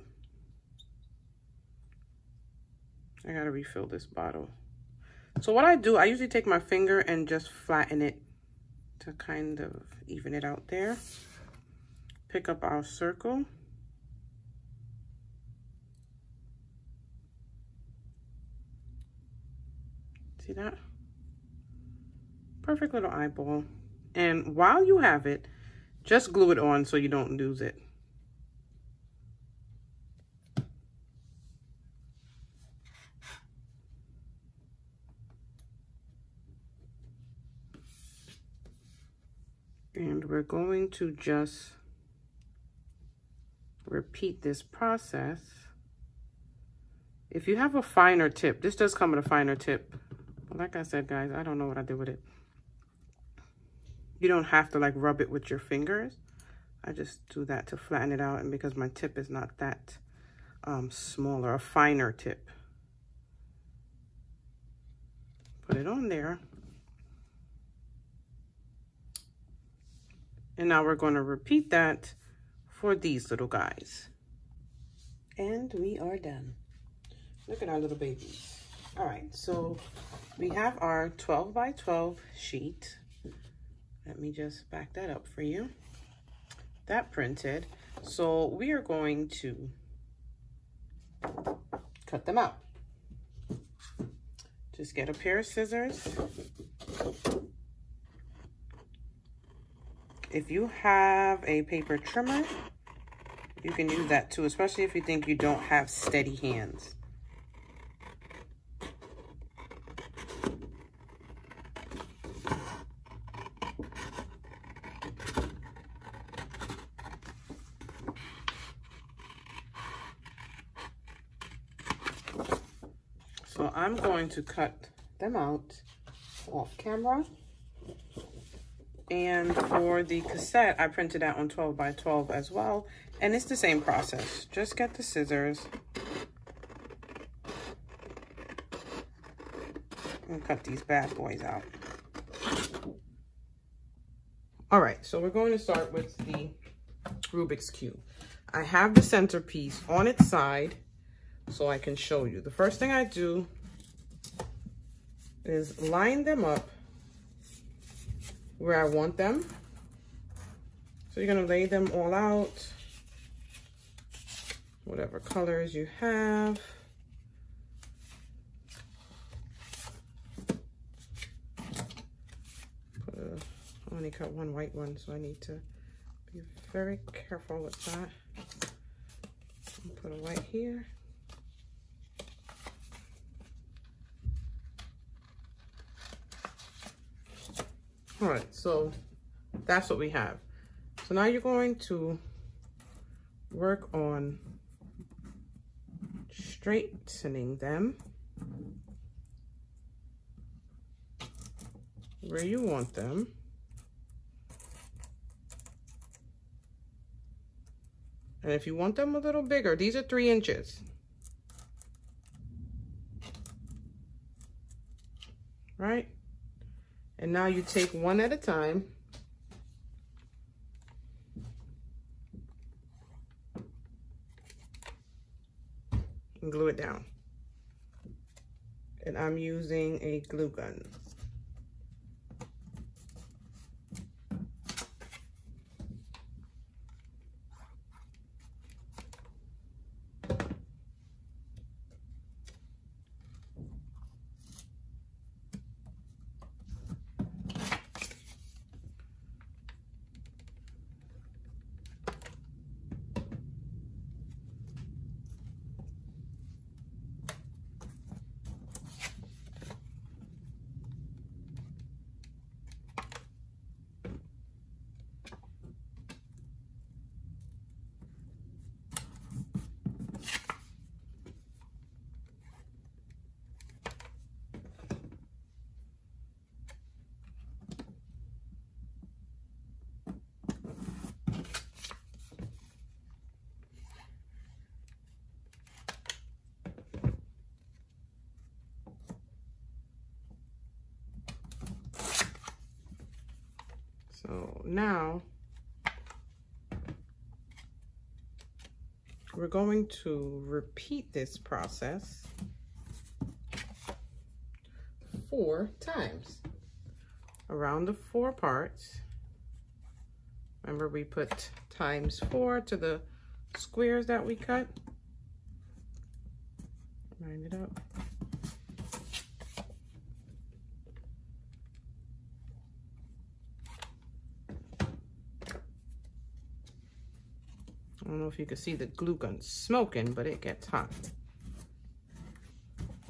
I gotta refill this bottle. So what I do, I usually take my finger and just flatten it to kind of even it out there. Pick up our circle. See that? Perfect little eyeball. And while you have it, just glue it on so you don't lose it. And we're going to just repeat this process. If you have a finer tip, this does come with a finer tip. But like I said, guys, I don't know what I did with it. You don't have to like rub it with your fingers. I just do that to flatten it out, and because my tip is not that small, or a finer tip. Put it on there. And now we're going to repeat that for these little guys. And we are done. Look at our little babies. All right, so we have our 12 by 12 sheet. Let me just back that up for you. That printed. So we are going to cut them out. Just get a pair of scissors. If you have a paper trimmer, you can use that too, especially if you think you don't have steady hands. So I'm going to cut them out off camera. And for the cassette, I printed out on 12 by 12 as well. And it's the same process. Just get the scissors and cut these bad boys out. All right, so we're going to start with the Rubik's Cube. I have the centerpiece on its side so I can show you. The first thing I do is line them up where I want them. So you're gonna lay them all out, whatever colors you have. I only got one white one, so I need to be very careful with that. Put a white here. All right, so that's what we have. So now you're going to work on straightening them where you want them. And if you want them a little bigger, these are 3 inches. Right? And now you take one at a time. And glue it down. And I'm using a glue gun. So now we're going to repeat this process 4 times around the 4 parts. Remember, we put ×4 to the squares that we cut. Line it up. I don't know if you can see the glue gun smoking, but it gets hot.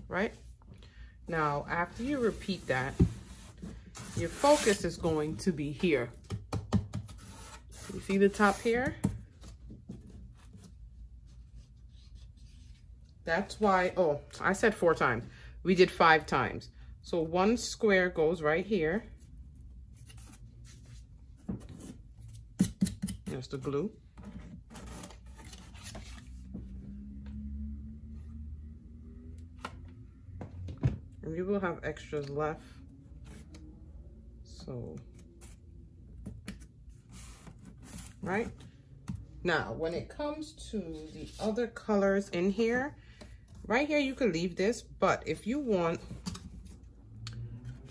Right? Now, after you repeat that, your focus is going to be here. You see the top here? That's why, oh, I said 4 times. We did 5 times. So 1 square goes right here. There's the glue. And you will have extras left. So, right? Now, when it comes to the other colors in here, right here you can leave this, but if you want,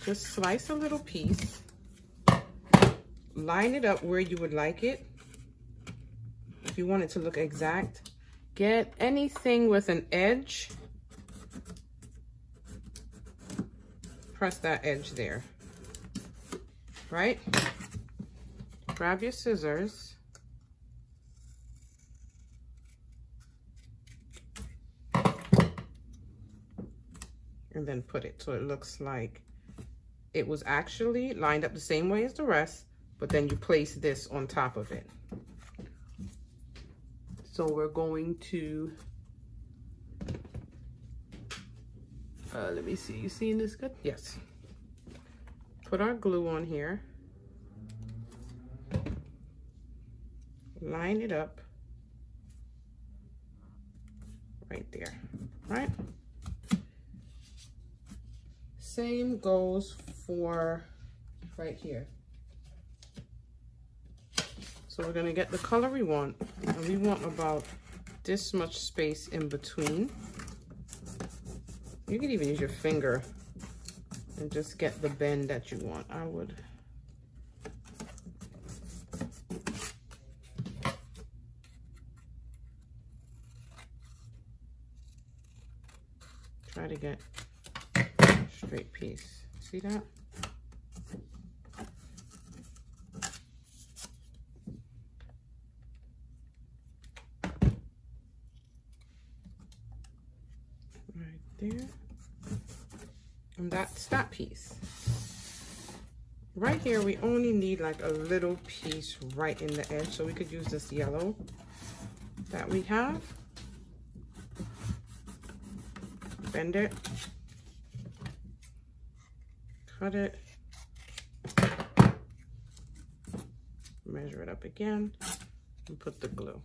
just slice a little piece, line it up where you would like it. If you want it to look exact, get anything with an edge. Press that edge there, right? Grab your scissors. And then put it so it looks like it was actually lined up the same way as the rest, but then you place this on top of it. So we're going to, let me see, you seeing this good? Yes. Put our glue on here. Line it up right there, right? Same goes for right here. So we're gonna get the color we want, and we want about this much space in between. You can even use your finger and just get the bend that you want. I would. Try to get a straight piece. See that? Right there. And that's that piece. Right here, we only need like a little piece right in the edge, so we could use this yellow that we have. Bend it, cut it, measure it up again, and put the glue.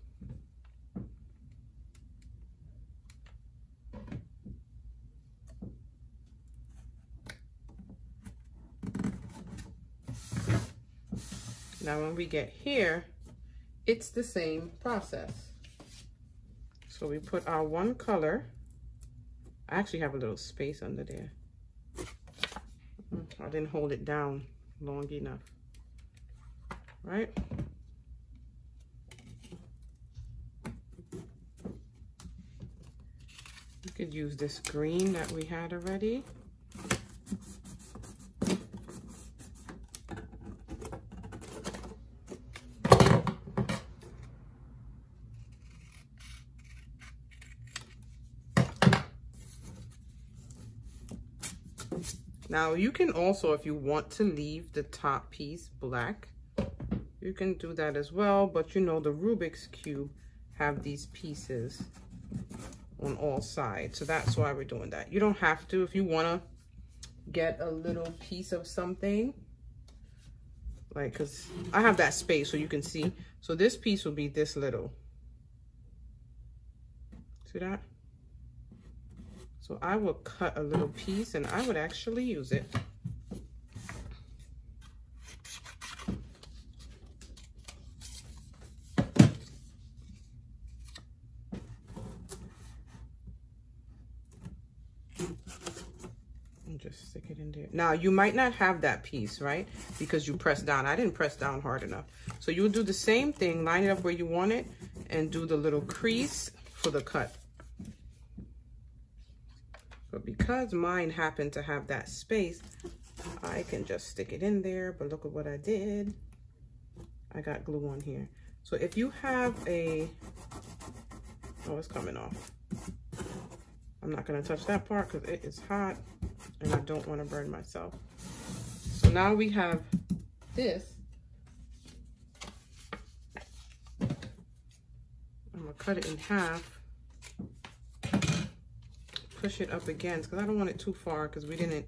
Now when we get here, it's the same process. So we put our one color. I actually have a little space under there. I didn't hold it down long enough, right? You could use this green that we had already. Now you can also, if you want to leave the top piece black, you can do that as well. But you know, the Rubik's Cube have these pieces on all sides. So that's why we're doing that. You don't have to if you want to get a little piece of something. Like, because I have that space so you can see. So this piece will be this little. See that? So I will cut a little piece and I would actually use it. And just stick it in there. Now you might not have that piece, right? Because you press down. I didn't press down hard enough. So you'll do the same thing, line it up where you want it and do the little crease for the cut. But because mine happened to have that space, I can just stick it in there. But look at what I did. I got glue on here. So if you have a, oh, it's coming off. I'm not gonna touch that part because it is hot and I don't want to burn myself. So now we have this. I'm gonna cut it in half. Push it up against, because I don't want it too far because we didn't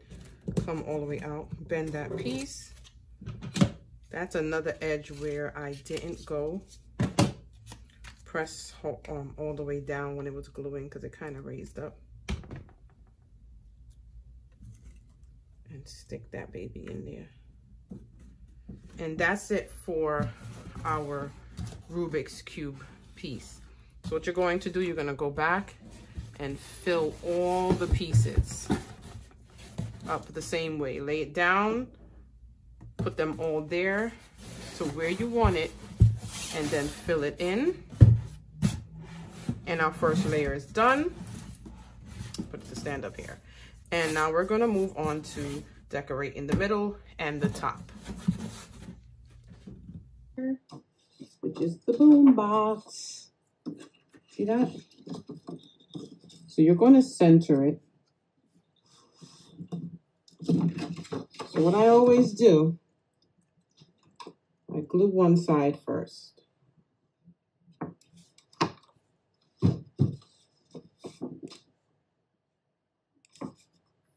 come all the way out. Bend that piece. That's another edge where I didn't go press all the way down when it was gluing because it kind of raised up. And stick that baby in there. And that's it for our Rubik's Cube piece. So what you're going to do, you're going to go back and fill all the pieces up the same way. Lay it down, put them all there to where you want it, and then fill it in. And our first layer is done. Put it to stand up here. And now we're gonna move on to decorate in the middle and the top. Which is the boom box. See that? So you're going to center it. So what I always do, I glue one side first.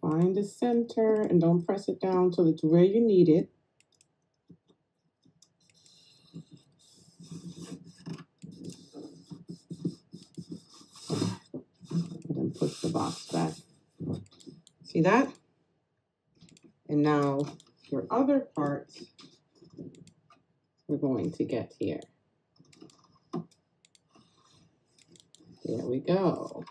Find the center and don't press it down till it's where you need it. Push the box back. See that? And now your other parts we're going to get here. There we go.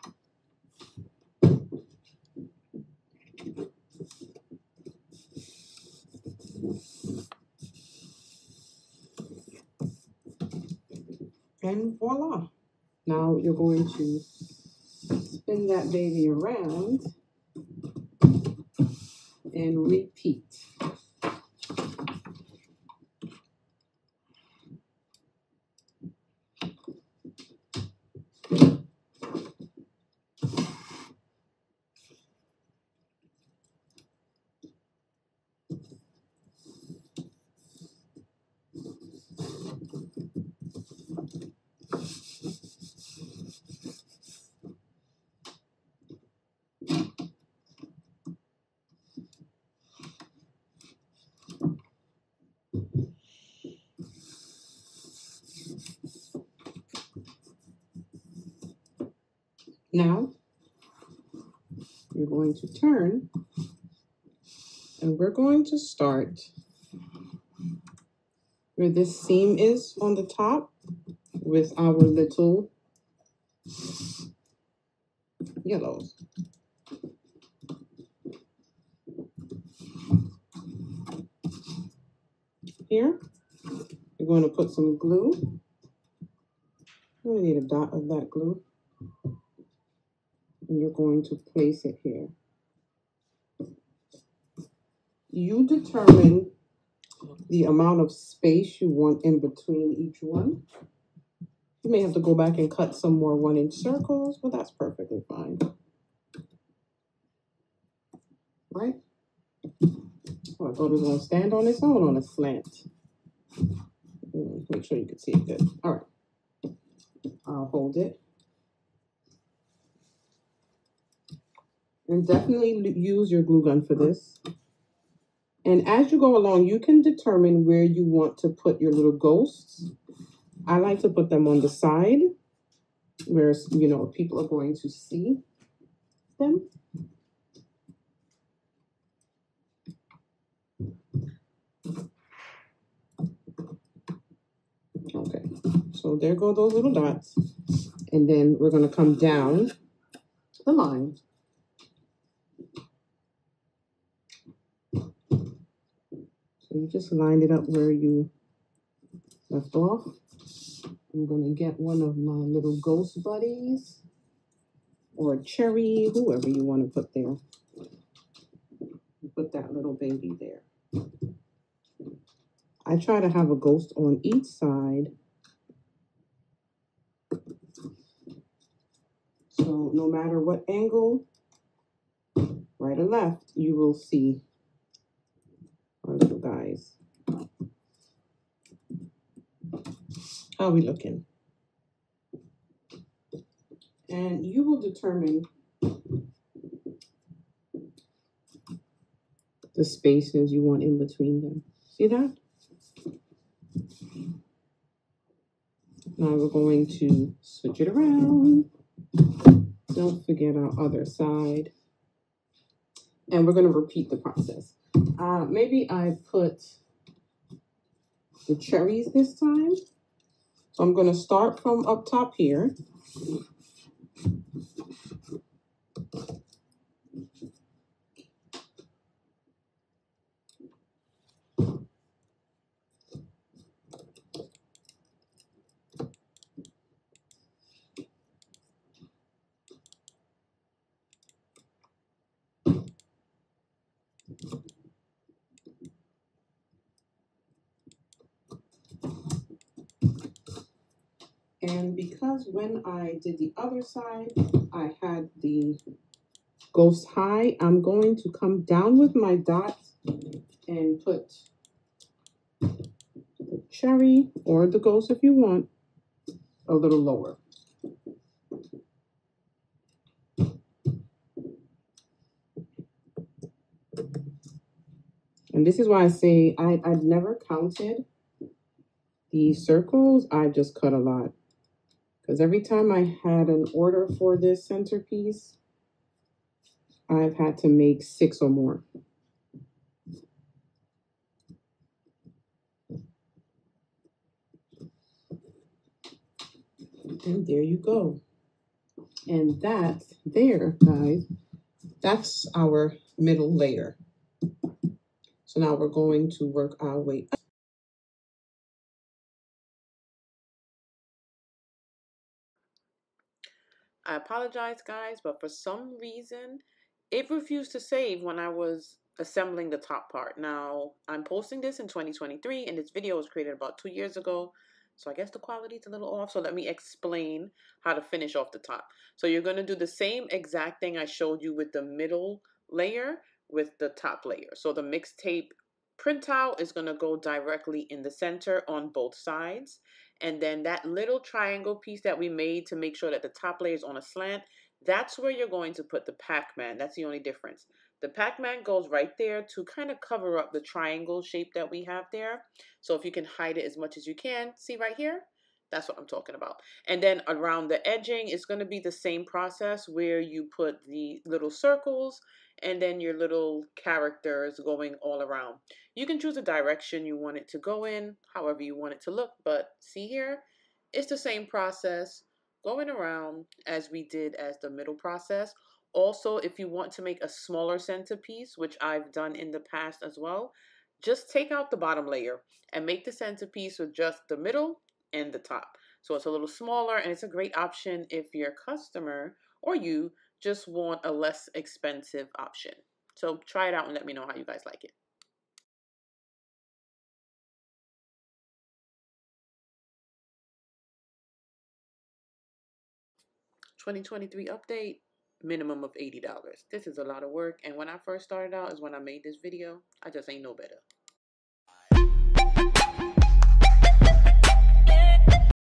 And voila. Now you're going to spin that baby around and repeat. Now you're going to turn, and we're going to start where this seam is on the top with our little yellows. Here, you're going to put some glue. You only need a dot of that glue. And you're going to place it here. You determine the amount of space you want in between each one. You may have to go back and cut some more 1-inch circles, but that's perfectly fine. Right? Oh, I thought it was going to stand on its own on a slant. Make sure you can see it good. All right. I'll hold it. And definitely use your glue gun for this. And as you go along, you can determine where you want to put your little ghosts. I like to put them on the side where, you know, people are going to see them. Okay, so there go those little dots. And then we're going to come down the line. So you just lined it up where you left off. I'm going to get one of my little ghost buddies or a cherry, whoever you want to put there. Put that little baby there. I try to have a ghost on each side. So no matter what angle, right or left, you will see our little guys. How are we looking? And you will determine the spaces you want in between them. See that? Now we're going to switch it around. Don't forget our other side. And we're going to repeat the process. Maybe I put the cherries this time. So I'm going to start from up top here. And because when I did the other side, I had the ghost high, I'm going to come down with my dots and put the cherry or the ghost, if you want, a little lower. And this is why I say I've never counted the circles. I just cut a lot. Because every time I had an order for this centerpiece, I've had to make 6 or more. And there you go. And that there, guys, that's our middle layer. So now we're going to work our way up. I apologize, guys, but for some reason, it refused to save when I was assembling the top part. Now, I'm posting this in 2023, and this video was created about 2 years ago. So I guess the quality is a little off. So let me explain how to finish off the top. So you're going to do the same exact thing I showed you with the middle layer with the top layer. So the mixtape printout is going to go directly in the center on both sides. And then that little triangle piece that we made to make sure that the top layer is on a slant, that's where you're going to put the Pac-Man. That's the only difference. The Pac-Man goes right there to kind of cover up the triangle shape that we have there. So if you can hide it as much as you can, see right here? That's what I'm talking about. And then around the edging, it's going to be the same process where you put the little circles and then your little characters going all around. You can choose a direction you want it to go in, however you want it to look, but see here, it's the same process going around as we did as the middle process. Also, if you want to make a smaller centerpiece, which I've done in the past as well, just take out the bottom layer and make the centerpiece with just the middle and the top. So it's a little smaller, and it's a great option if your customer or you just want a less expensive option. So try it out and let me know how you guys like it. 2023 update, minimum of $80. This is a lot of work, and when I first started out is when I made this video. I just ain't no better.